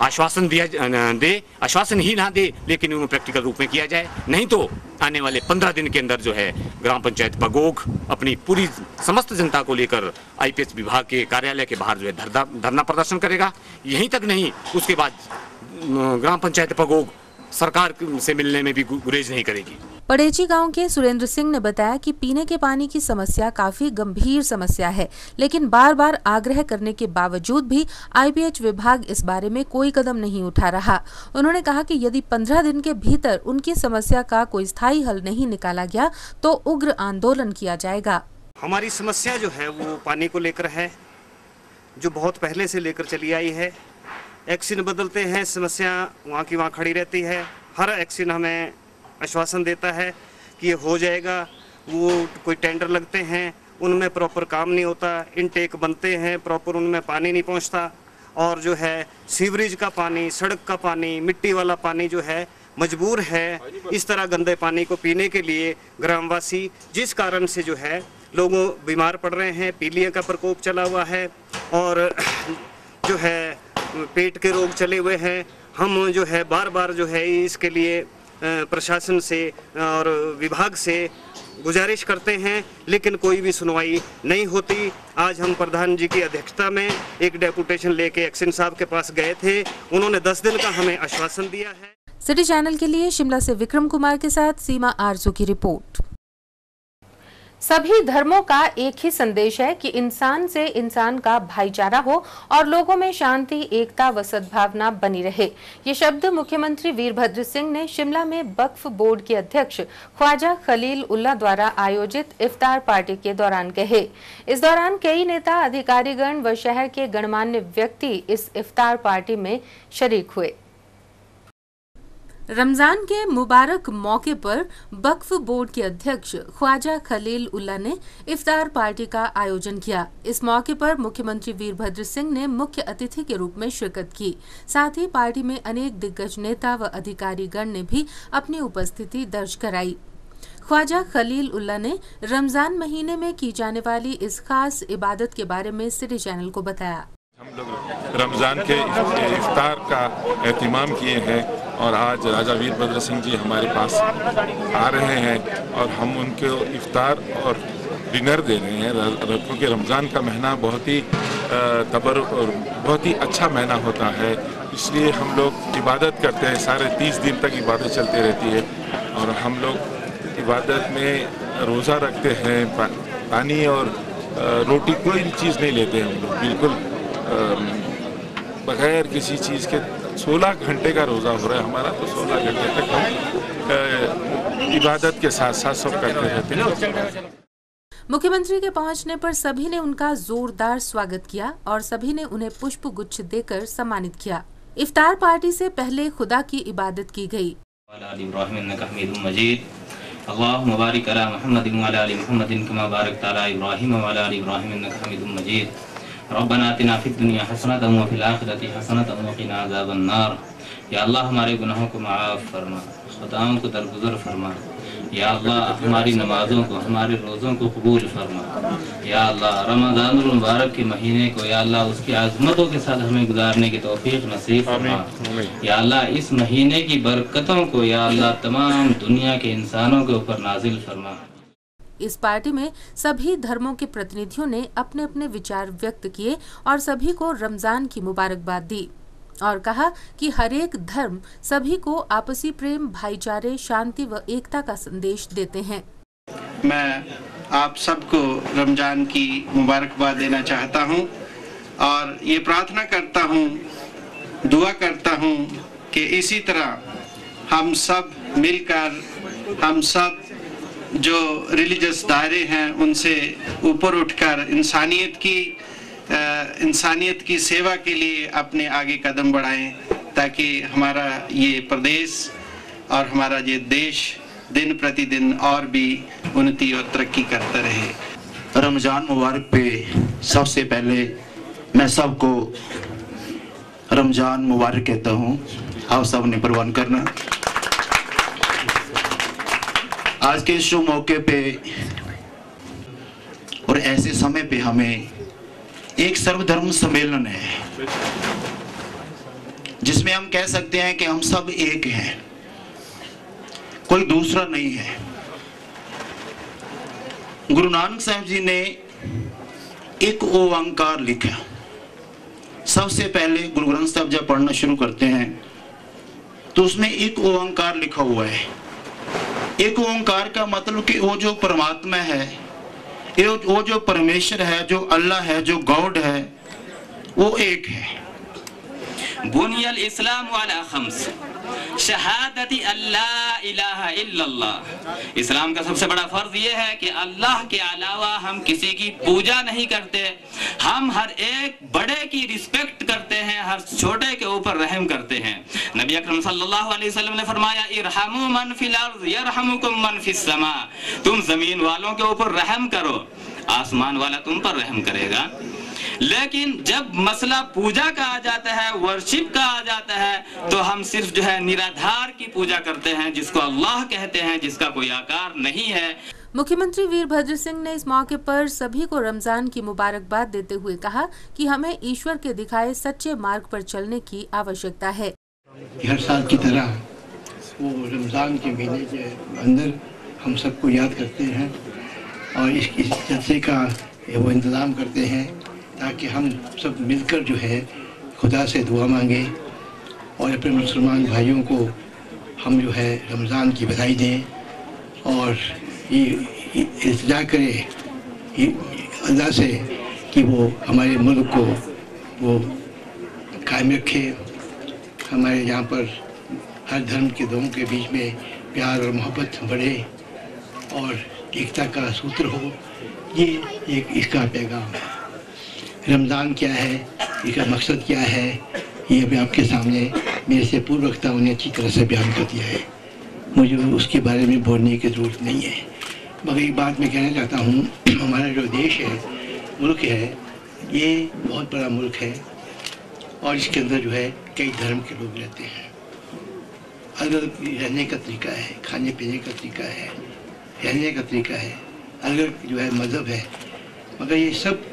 आश्वासन दे, आश्वासन ही ना दे, लेकिन उन्हें प्रैक्टिकल रूप में किया जाए। नहीं तो आने वाले 15 दिन के अंदर जो है ग्राम पंचायत पगोग अपनी पूरी समस्त जनता को लेकर आईपीएच विभाग के कार्यालय के बाहर जो है धरना प्रदर्शन करेगा। यहीं तक नहीं, उसके बाद ग्राम पंचायत पगोग सरकार से मिलने में भी गुरेज नहीं करेगी। पड़ेची गांव के सुरेंद्र सिंह ने बताया कि पीने के पानी की समस्या काफी गंभीर समस्या है, लेकिन बार बार आग्रह करने के बावजूद भी आईपीएच विभाग इस बारे में कोई कदम नहीं उठा रहा। उन्होंने कहा कि यदि 15 दिन के भीतर उनकी समस्या का कोई स्थायी हल नहीं निकाला गया तो उग्र आंदोलन किया जाएगा। हमारी समस्या जो है वो पानी को लेकर है, जो बहुत पहले से लेकर चली आई है। एक्शन बदलते हैं, समस्या वहाँ की वहाँ खड़ी रहती है। हर एक्शन हमें आश्वासन देता है कि ये हो जाएगा। वो कोई टेंडर लगते हैं, उनमें प्रॉपर काम नहीं होता। इनटेक बनते हैं, प्रॉपर उनमें पानी नहीं पहुँचता। और जो है सीवरेज का पानी, सड़क का पानी, मिट्टी वाला पानी जो है मजबूर है इस तरह गंदे पानी को पीने के लिए ग्रामवासी, जिस कारण से जो है लोगों बीमार पड़ रहे हैं। पीलिया का प्रकोप चला हुआ है और जो है पेट के रोग चले हुए हैं। हम जो है बार बार जो है इसके लिए प्रशासन से और विभाग से गुजारिश करते हैं, लेकिन कोई भी सुनवाई नहीं होती। आज हम प्रधान जी की अध्यक्षता में एक डेपुटेशन लेके एक्शन साहब के पास गए थे। उन्होंने 10 दिन का हमें आश्वासन दिया है। सिटी चैनल के लिए शिमला से विक्रम कुमार के साथ सीमा आरजू की रिपोर्ट। सभी धर्मों का एक ही संदेश है कि इंसान से इंसान का भाईचारा हो और लोगों में शांति, एकता व सद्भावना बनी रहे। ये शब्द मुख्यमंत्री वीरभद्र सिंह ने शिमला में वक्फ बोर्ड के अध्यक्ष ख्वाजा खलील उल्लाह द्वारा आयोजित इफ्तार पार्टी के दौरान कहे। इस दौरान कई नेता, अधिकारीगण व शहर के गणमान्य व्यक्ति इस इफ्तार पार्टी में शरीक हुए। रमजान के मुबारक मौके पर वक्फ बोर्ड के अध्यक्ष ख्वाजा खलील उल्लाह ने इफ्तार पार्टी का आयोजन किया। इस मौके पर मुख्यमंत्री वीरभद्र सिंह ने मुख्य अतिथि के रूप में शिरकत की। साथ ही पार्टी में अनेक दिग्गज नेता व अधिकारीगण ने भी अपनी उपस्थिति दर्ज कराई। ख्वाजा खलील उल्लाह ने रमजान महीने में की जाने वाली इस खास इबादत के बारे में सिटी चैनल को बताया। हम लोग रमज़ान के इफ्तार का एहतिमाम किए हैं और आज राजा वीरभद्र सिंह जी हमारे पास आ रहे हैं और हम उनको इफ्तार और डिनर दे रहे हैं, क्योंकि रमज़ान का महीना बहुत ही तबर और बहुत ही अच्छा महीना होता है। इसलिए हम लोग इबादत करते हैं, सारे 30 दिन तक इबादत चलती रहती है और हम लोग इबादत में रोज़ा रखते हैं, पानी और रोटी कोई चीज़ नहीं लेते हैं। हम लोग बिल्कुल बगैर किसी चीज़ के 16 घंटे का रोज़ा हो रहा है हमारा, तो 16 घंटे तक हम इबादत के साथ साथ सब करते रहते हैं। मुख्यमंत्री के पहुंचने पर सभी ने उनका जोरदार स्वागत किया और सभी ने उन्हें पुष्प गुच्छ देकर सम्मानित किया। इफ्तार पार्टी से पहले खुदा की इबादत की गई। अल्लाहुम्मा बारिक अला मुहम्मदिन व अला आलि मुहम्मदिन कमा बारकता अला इब्राहीम व अला आलि इब्राहीम इन्नका हमीदुम मजीद। रब्बना आतिना फिद दुनिया हसनतन व फिल आखिरति हसनतन व क़िना अज़ाबन नार। या अल्लाह हमारे गुनाहों को माफ़ फरमा, खताओं को दरगुजर फरमा। या अल्लाह हमारी नमाजों को, हमारे रोज़ों को कबूल फरमा। या अल्लाह रमज़ानुल मुबारक के महीने को या अल्लाह उसकी आज़मतों के साथ हमें गुजारने की तौफीक नसीब फरमा। या अल्लाह इस महीने की बरकतों को या अल्लाह तमाम दुनिया के इंसानों के ऊपर नाजिल फरमा। इस पार्टी में सभी धर्मों के प्रतिनिधियों ने अपने अपने विचार व्यक्त किए और सभी को रमजान की मुबारकबाद दी और कहा कि हर एक धर्म सभी को आपसी प्रेम, भाईचारे, शांति व एकता का संदेश देते हैं। मैं आप सबको रमजान की मुबारकबाद देना चाहता हूं और ये प्रार्थना करता हूं, दुआ करता हूं कि इसी तरह हम सब मिलकर, हम सब जो रिलीजियस दायरे हैं उनसे ऊपर उठकर इंसानियत की सेवा के लिए अपने आगे कदम बढ़ाएं, ताकि हमारा ये प्रदेश और हमारा ये देश दिन प्रतिदिन और भी उन्नति और तरक्की करता रहे। रमज़ान मुबारक पे सबसे पहले मैं सबको रमज़ान मुबारक कहता हूँ। आप सब ने परवान करना। आज के इस मौके पे और ऐसे समय पे हमें एक सर्वधर्म सम्मेलन है जिसमें हम कह सकते हैं कि हम सब एक हैं, कोई दूसरा नहीं है। गुरु नानक साहब जी ने एक ओंकार लिखा। सबसे पहले गुरु ग्रंथ साहब जब पढ़ना शुरू करते हैं तो उसमें एक ओंकार लिखा हुआ है। एक ओंकार का मतलब कि वो जो परमात्मा है, वो जो परमेश्वर है, जो अल्लाह है, जो गॉड है, वो एक है। बुनियल इस्लाम वाला खम्स शहादती अल्लाह इलाहा इल्लल्लाह। इस्लाम का सबसे बड़ा फर्ज ये है कि अल्लाह के अलावा हम किसी की पूजा नहीं करते। हम हर एक बड़े की रिस्पेक्ट करते हैं, हर छोटे के ऊपर रहम करते हैं। नबी अकरम सल्लल्लाहु अलैहि वसल्लम ने फरमाया, इरहमु मन फिल अर्ज़ यरहमुकुम मन फिस समा। तुम जमीन वालों के ऊपर रहम करो, आसमान वाला तुम पर रहम करेगा। लेकिन जब मसला पूजा का आ जाता है, वर्शिप का आ जाता है, तो हम सिर्फ जो है निराधार की पूजा करते हैं, जिसको अल्लाह कहते हैं, जिसका कोई आकार नहीं है। मुख्यमंत्री वीरभद्र सिंह ने इस मौके पर सभी को रमजान की मुबारकबाद देते हुए कहा कि हमें ईश्वर के दिखाए सच्चे मार्ग पर चलने की आवश्यकता है। हर साल की तरह वो रमज़ान के महीने के अंदर हम सबको याद करते हैं और इस जलसे का वो इंतज़ाम करते हैं ताकि हम सब मिलकर जो है खुदा से दुआ मांगे और अपने मुसलमान भाइयों को हम जो है रमज़ान की बधाई दें और ये इल्तिजा करें अल्लाह से कि वो हमारे मुल्क को वो कायम रखे, हमारे यहाँ पर हर धर्म के लोगों के बीच में प्यार और मोहब्बत बढ़े और एकता का सूत्र हो। ये एक इसका पैगाम है। रमज़ान क्या है, इसका मकसद क्या है, ये अभी आपके सामने मेरे से पूर्व वक्ताओं ने अच्छी तरह से बयान कर दिया है, मुझे उसके बारे में बोलने की ज़रूरत नहीं है। मगर एक बात मैं कहना चाहता हूँ, हमारा जो देश है, मुल्क है, ये बहुत बड़ा मुल्क है और इसके अंदर जो है कई धर्म के लोग रहते हैं। अलग रहने का तरीका है, खाने पीने का तरीका है, रहने का तरीका है, अलग जो है मज़हब है, मगर ये सब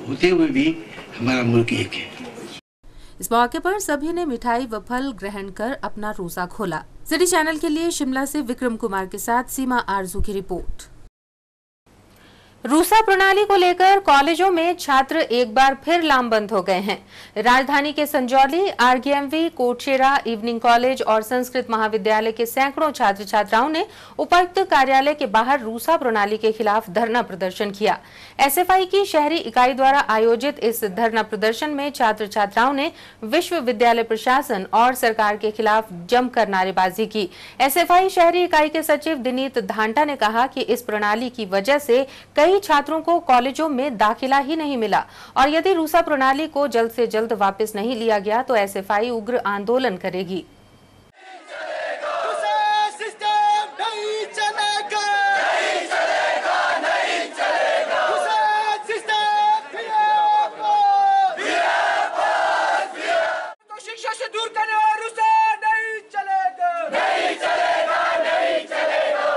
होते हुए भी हमारा मुल्क एक है। इस मौके पर सभी ने मिठाई व फल ग्रहण कर अपना रोजा खोला। सिटी चैनल के लिए शिमला से विक्रम कुमार के साथ सीमा आरजू की रिपोर्ट। रूसा प्रणाली को लेकर कॉलेजों में छात्र एक बार फिर लामबंद हो गए हैं। राजधानी के संजौली, आरगीएमवी, कोटशेरा, इवनिंग कॉलेज और संस्कृत महाविद्यालय के सैकड़ों छात्र छात्राओं ने उपायुक्त कार्यालय के बाहर रूसा प्रणाली के खिलाफ धरना प्रदर्शन किया। एसएफआई की शहरी इकाई द्वारा आयोजित इस धरना प्रदर्शन में छात्र छात्राओं ने विश्वविद्यालय प्रशासन और सरकार के खिलाफ जमकर नारेबाजी की। एसएफआई शहरी इकाई के सचिव दिनीत धांटा ने कहा कि इस प्रणाली की वजह से कई छात्रों को कॉलेजों में दाखिला ही नहीं मिला और यदि रूसा प्रणाली को जल्द से जल्द वापस नहीं लिया गया तो एसएफआई उग्र आंदोलन करेगी। शिक्षा से दूर करने और रूसा नहीं चलेगा, नहीं चलेगा, नहीं चलेगा।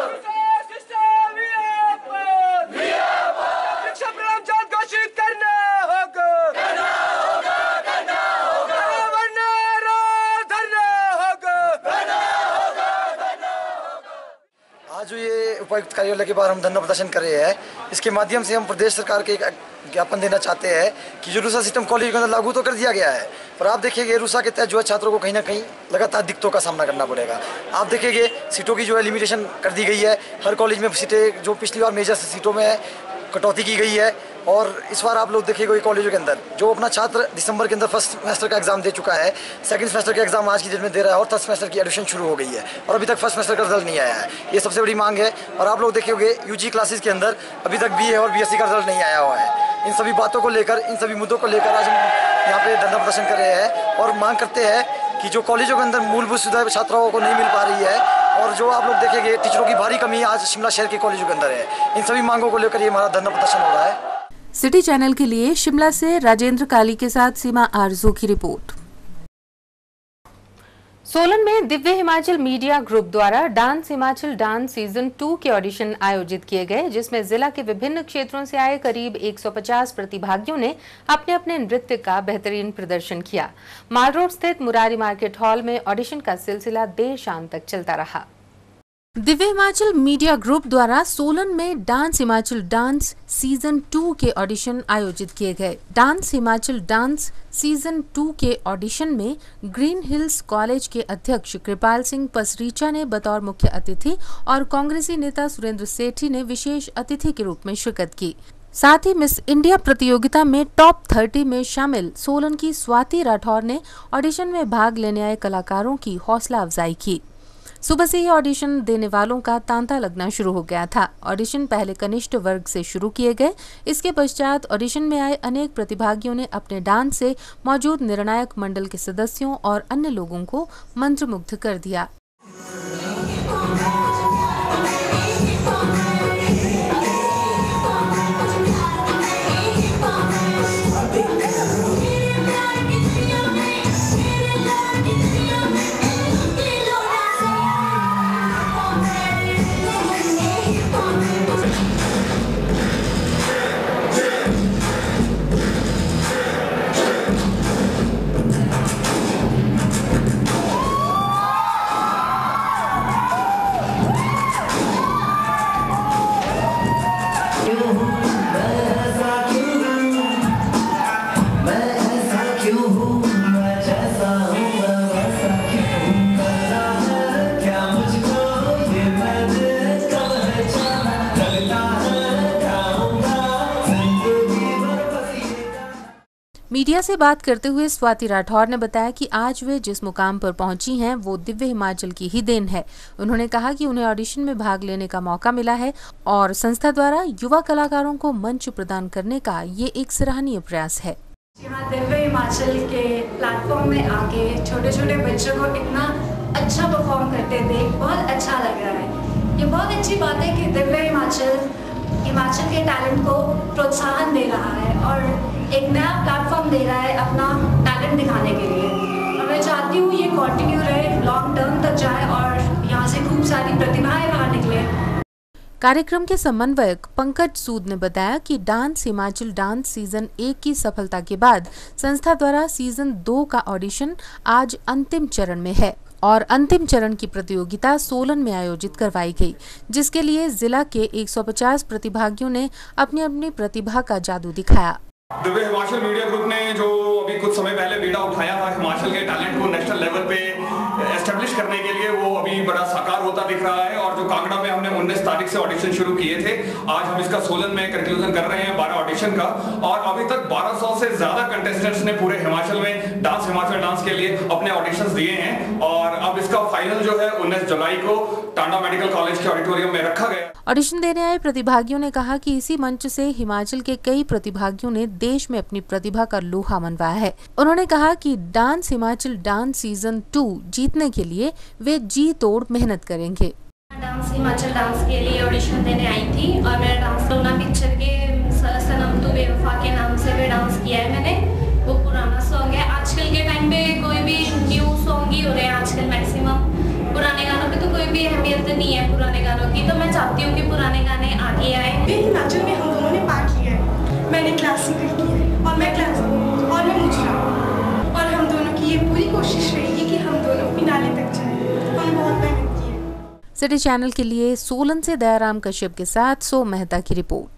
आज जो ये उपायुक्त कार्यालय के बाहर हम धरना प्रदर्शन कर रहे हैं, इसके माध्यम से हम प्रदेश सरकार के एक ज्ञापन देना चाहते हैं कि जो रूसा सिस्टम कॉलेज के अंदर लागू तो कर दिया गया है, पर आप देखिए रूसा के तहत जो है छात्रों को कहीं ना कहीं लगातार दिक्कतों का सामना करना पड़ेगा। आप देखिए सीटों की जो है लिमिटेशन कर दी गई है, हर कॉलेज में सीटें जो पिछली बार मेजर सीटों में कटौती की गई है और इस बार आप लोग देखिएगा कॉलेजों के अंदर जो अपना छात्र दिसंबर के अंदर फर्स्ट सेमेस्टर का एग्जाम दे चुका है, सेकंड सेमेस्टर का एग्जाम आज की डेट में दे रहा है और थर्ड सेमेस्टर की एडमिशन शुरू हो गई है और अभी तक फर्स्ट सेमेस्टर का रिजल्ट नहीं आया है। ये सबसे बड़ी मांग है। और आप लोग देखिए यूजी क्लासेस के अंदर अभी तक बीए और बीएससी का रिजल्ट नहीं आया हुआ है। इन सभी बातों को लेकर, इन सभी मुद्दों को लेकर आज हम यहाँ पे धरना प्रदर्शन कर रहे हैं और मांग करते हैं कि जो कॉलेजों के अंदर मूलभूत सुविधाएं छात्राओं को नहीं मिल पा रही है और जो आप लोग देखेंगे टीचरों की भारी कमी आज शिमला शहर के कॉलेजों के अंदर है, इन सभी मांगों को लेकर ये हमारा धरना प्रदर्शन हो रहा है। सिटी चैनल के लिए शिमला से राजेंद्र काली के साथ सीमा आरजू की रिपोर्ट। सोलन में दिव्य हिमाचल मीडिया ग्रुप द्वारा डांस हिमाचल डांस सीजन 2 के ऑडिशन आयोजित किए गए, जिसमें जिला के विभिन्न क्षेत्रों से आए करीब 150 प्रतिभागियों ने अपने अपने नृत्य का बेहतरीन प्रदर्शन किया। माल रोड स्थित मुरारी मार्केट हॉल में ऑडिशन का सिलसिला देर शाम तक चलता रहा। दिव्य हिमाचल मीडिया ग्रुप द्वारा सोलन में डांस हिमाचल डांस सीजन 2 के ऑडिशन आयोजित किए गए। डांस हिमाचल डांस सीजन 2 के ऑडिशन में ग्रीन हिल्स कॉलेज के अध्यक्ष कृपाल सिंह पसरीचा ने बतौर मुख्य अतिथि और कांग्रेसी नेता सुरेंद्र सेठी ने विशेष अतिथि के रूप में शिरकत की। साथ ही मिस इंडिया प्रतियोगिता में टॉप 30 में शामिल सोलन की स्वाति राठौर ने ऑडिशन में भाग लेने आए कलाकारों की हौसला अफजाई की। सुबह से ही ऑडिशन देने वालों का तांता लगना शुरू हो गया था। ऑडिशन पहले कनिष्ठ वर्ग से शुरू किए गए। इसके पश्चात ऑडिशन में आए अनेक प्रतिभागियों ने अपने डांस से मौजूद निर्णायक मंडल के सदस्यों और अन्य लोगों को मंत्रमुग्ध कर दिया। मीडिया से बात करते हुए स्वाति राठौर ने बताया कि आज वे जिस मुकाम पर पहुंची हैं वो दिव्य हिमाचल की ही देन है। उन्होंने कहा कि उन्हें ऑडिशन में भाग लेने का मौका मिला है और संस्था द्वारा युवा कलाकारों को मंच प्रदान करने का ये एक सराहनीय प्रयास है। यहाँ दिव्य हिमाचल के प्लेटफॉर्म में आके छोटे छोटे बच्चों को इतना अच्छा परफॉर्म करते देख बहुत अच्छा लग रहा है। ये बहुत अच्छी बात है कि दिव्य हिमाचल के टैलेंट को प्रोत्साहन दे रहा है और एक नया प्लेटफॉर्म दे रहा है अपना टैलेंट दिखाने के लिए। और मैं चाहती हूँ ये कंटिन्यू रहे, लॉन्ग टर्म तक जाए और यहाँ से खूब सारी प्रतिभाएं बाहर निकले। कार्यक्रम के समन्वयक पंकज सूद ने बताया कि डांस हिमाचल डांस सीजन 1 की सफलता के बाद संस्था द्वारा सीजन 2 का ऑडिशन आज अंतिम चरण में है और अंतिम चरण की प्रतियोगिता सोलन में आयोजित करवाई गई, जिसके लिए जिला के 150 प्रतिभागियों ने अपनी अपनी प्रतिभा का जादू दिखाया। दिव्य हिमाचल मीडिया ग्रुप ने जो अभी कुछ समय पहले बीड़ा उठाया था हिमाचल के टैलेंट को नेशनल लेवल पे एस्टेब्लिश करने के लिए, वो अभी बड़ा साकार होता दिख रहा है। और जो कांगड़ा में हमने 19 तारीख से ऑडिशन शुरू किए थे, आज हम इसका सोलन में कंक्लूजन कर रहे हैं 12 ऑडिशन का। और अभी तक 1200 से ज्यादा कंटेस्टेंट्स ने पूरे हिमाचल में डांस हिमाचल डांस के लिए अपने ऑडिशंस दिए हैं और अब इसका फाइनल जो है 19 जुलाई को टांडा मेडिकल कॉलेज के ऑडिटोरियम में रखा गया। ऑडिशन देने आए प्रतिभागियों ने कहा कि इसी मंच से हिमाचल के कई प्रतिभागियों ने देश में अपनी प्रतिभा का लोहा मनवाया है। उन्होंने कहा कि डांस हिमाचल डांस सीजन 2 जीतने के लिए वे जी तोड़ मेहनत करेंगे। डांस हिमाचल डांस के लिए ऑडिशन देने आई थी और मेरा डांस सोना पिक्चर के सनम तू बेवफा के नाम से भी डांस किया है मैंने। वो पुराना सॉन्ग है। आजकल के टाइम पे कोई भी न्यू सॉन्ग ही हो रहे हैं आजकल मैक्सिमम। पुराने गानों पे तो कोई भी अहमियत नहीं है पुराने गानों की, तो मैं चाहती हूँ कि पुराने गाने आगे आए। हिमाचल में हम दोनों ने पार्ट लिया है। मैंने क्लासिकल किया है और मैं क्लासिकल और मैं मुजरा, और हम दोनों की ये पूरी कोशिश रहेगी कि हम दोनों फिनाले तक जाएं। हमने बहुत मेहनत की है। सिटी चैनल के लिए सोलन से दयाराम कश्यप के साथ सो मेहता की रिपोर्ट।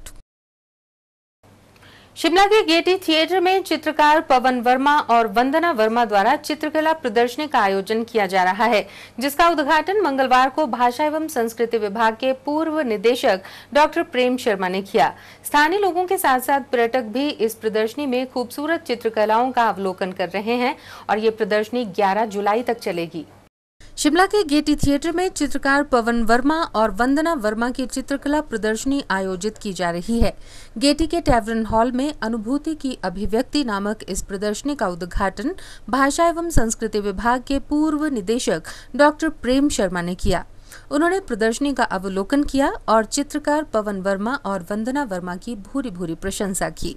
शिमला के गेटी थिएटर में चित्रकार पवन वर्मा और वंदना वर्मा द्वारा चित्रकला प्रदर्शनी का आयोजन किया जा रहा है, जिसका उद्घाटन मंगलवार को भाषा एवं संस्कृति विभाग के पूर्व निदेशक डॉक्टर प्रेम शर्मा ने किया। स्थानीय लोगों के साथ साथ पर्यटक भी इस प्रदर्शनी में खूबसूरत चित्रकलाओं का अवलोकन कर रहे हैं और ये प्रदर्शनी 11 जुलाई तक चलेगी। शिमला के गेटी थिएटर में चित्रकार पवन वर्मा और वंदना वर्मा की चित्रकला प्रदर्शनी आयोजित की जा रही है। गेटी के टैवरन हॉल में अनुभूति की अभिव्यक्ति नामक इस प्रदर्शनी का उद्घाटन भाषा एवं संस्कृति विभाग के पूर्व निदेशक डॉक्टर प्रेम शर्मा ने किया। उन्होंने प्रदर्शनी का अवलोकन किया और चित्रकार पवन वर्मा और वंदना वर्मा की भूरी भूरी प्रशंसा की।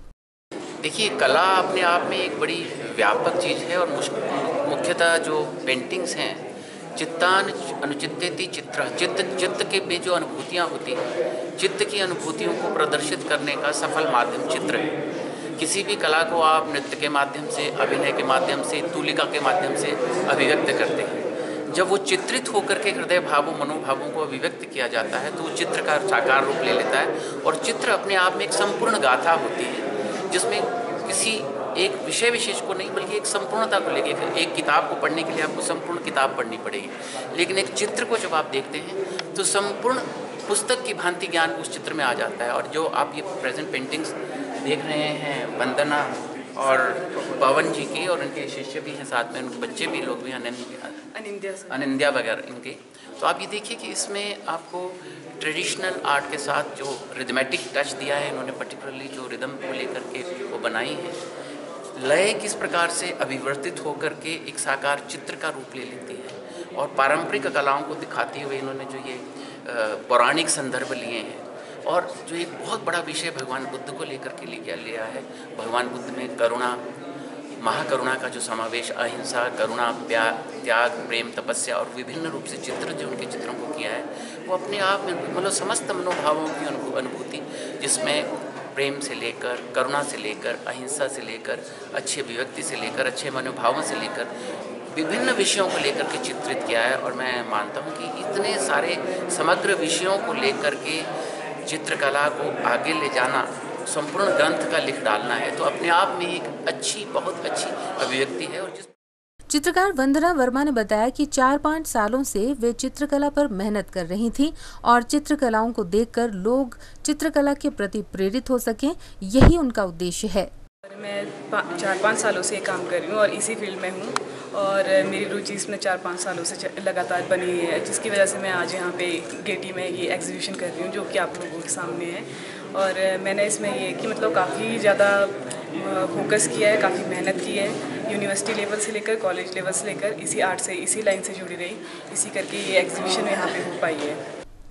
देखिए, कला अपने आप में एक बड़ी व्यापक चीज़ है और मुख्यतः जो पेंटिंग्स हैं, चित्तान अनुचित्यति चित्र, चित्त के में जो अनुभूतियाँ होती हैं, चित्त की अनुभूतियों को प्रदर्शित करने का सफल माध्यम चित्र है। किसी भी कला को आप नृत्य के माध्यम से, अभिनय के माध्यम से, तूलिका के माध्यम से अभिव्यक्त करते हैं। जब वो चित्रित होकर के हृदय भावों मनोभावों को अभिव्यक्त किया जाता है तो वो चित्र का साकार रूप ले लेता है और चित्र अपने आप में एक संपूर्ण गाथा होती है, जिसमें किसी एक विषय विशेष को नहीं बल्कि एक संपूर्णता को लेके, एक किताब को पढ़ने के लिए आपको संपूर्ण किताब पढ़नी पड़ेगी, लेकिन एक चित्र को जब आप देखते हैं तो संपूर्ण पुस्तक की भांति ज्ञान उस चित्र में आ जाता है। और जो आप ये प्रेजेंट पेंटिंग्स देख रहे हैं वंदना और पवन जी की, और उनके शिष्य भी हैं साथ में, उनके बच्चे भी लोग भी अनिंद्या वगैरह इनके, तो आप ये देखिए कि इसमें आपको ट्रेडिशनल आर्ट के साथ जो रिदमेटिक टच दिया है इन्होंने, पर्टिकुलरली जो रिदम को लेकर के वो बनाई है, लय किस प्रकार से अभिवर्तित होकर के एक साकार चित्र का रूप ले लेती है और पारंपरिक कलाओं को दिखाते हुए इन्होंने जो ये पौराणिक संदर्भ लिए हैं और जो एक बहुत बड़ा विषय भगवान बुद्ध को लेकर के लिया है। भगवान बुद्ध में करुणा, महाकरुणा का जो समावेश, अहिंसा, करुणा, त्याग, प्रेम, तपस्या और विभिन्न रूप से चित्र जो उनके चित्रों को किया है, वो अपने आप में मतलब समस्त मनोभावों की अनुभूति, जिसमें प्रेम से लेकर, करुणा से लेकर, अहिंसा से लेकर, अच्छी अभिव्यक्ति से लेकर, अच्छे मनोभावों से लेकर विभिन्न विषयों को लेकर के चित्रित किया है। और मैं मानता हूँ कि इतने सारे समग्र विषयों को लेकर के चित्रकला को आगे ले जाना, संपूर्ण ग्रंथ का लिख डालना है, तो अपने आप में एक अच्छी, बहुत अच्छी अभिव्यक्ति है। और चित्रकार वंदना वर्मा ने बताया कि 4-5 सालों से वे चित्रकला पर मेहनत कर रही थीं और चित्रकलाओं को देखकर लोग चित्रकला के प्रति प्रेरित हो सकें, यही उनका उद्देश्य है। मैं 4-5 सालों से काम कर रही हूँ और इसी फील्ड में हूँ और मेरी रुचि इसमें 4-5 सालों से लगातार बनी है, जिसकी वजह से मैं आज यहाँ पे गेटी में ये एग्जीबिशन कर रही हूँ जो कि आप लोगों के सामने है। और मैंने इसमें ये कि मतलब काफ़ी ज़्यादा फोकस किया है, काफ़ी मेहनत की है, यूनिवर्सिटी लेवल से लेकर कॉलेज लेवल से लेकर इसी आर्ट से इसी लाइन से जुड़ी रही, इसी करके ये एग्जीबिशन यहाँ पे हो पाई है।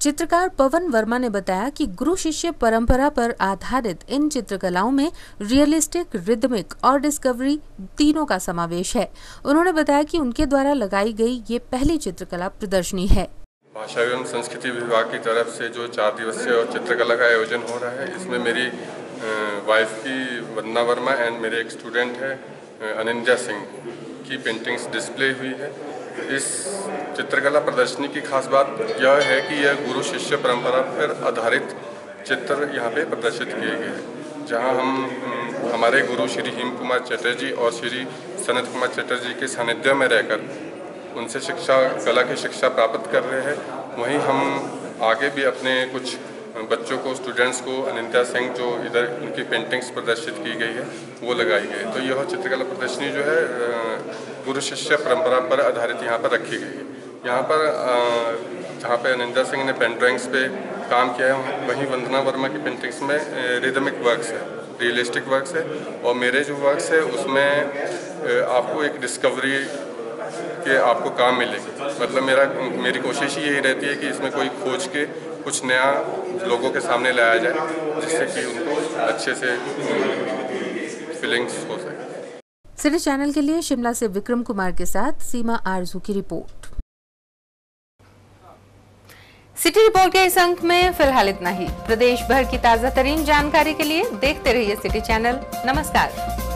चित्रकार पवन वर्मा ने बताया कि गुरु शिष्य परंपरा पर आधारित इन चित्रकलाओं में रियलिस्टिक, रिदमिक और डिस्कवरी तीनों का समावेश है। उन्होंने बताया कि उनके द्वारा लगाई गई ये पहली चित्रकला प्रदर्शनी है। भाषा एवं संस्कृति विभाग की तरफ से जो 4 दिवसीय चित्रकला का आयोजन हो रहा है, इसमें मेरी वाइफ की वंदना वर्मा एंड मेरे एक स्टूडेंट है अनिंद्या सिंह की पेंटिंग्स डिस्प्ले हुई है। इस चित्रकला प्रदर्शनी की खास बात यह है कि यह गुरु शिष्य परंपरा पर आधारित चित्र यहाँ पे प्रदर्शित किए गए हैं, जहाँ हम हमारे गुरु श्री हेम कुमार चटर्जी और श्री सनत कुमार चटर्जी के सानिध्य में रहकर उनसे कला की शिक्षा प्राप्त कर रहे हैं। वहीं हम आगे भी अपने कुछ बच्चों को, स्टूडेंट्स को, अनिंद्या सिंह जो इधर उनकी पेंटिंग्स प्रदर्शित की गई है वो लगाई गई। तो यह चित्रकला प्रदर्शनी जो है गुरु शिष्य परंपरा पर आधारित यहाँ पर रखी गई है। यहाँ पर जहाँ पे अनिंद्या सिंह ने पेन ड्राइंग्स पे काम किया है, वहीं वंदना वर्मा की पेंटिंग्स में रिदमिक वर्क्स है, रियलिस्टिक वर्क्स है, और मेरे जो वर्क्स है उसमें आपको एक डिस्कवरी के आपको काम मिलेगी। मतलब मेरी कोशिश यही रहती है कि इसमें कोई खोज के कुछ नया लोगों के सामने लाया जाए, जिससे कि उनको अच्छे से फीलिंग्स हो सके। सिटी चैनल के लिए शिमला से विक्रम कुमार के साथ सीमा आरजू की रिपोर्ट। सिटी रिपोर्ट के इस अंक में फिलहाल इतना ही। प्रदेश भर की ताजा तरीन जानकारी के लिए देखते रहिए सिटी चैनल। नमस्कार।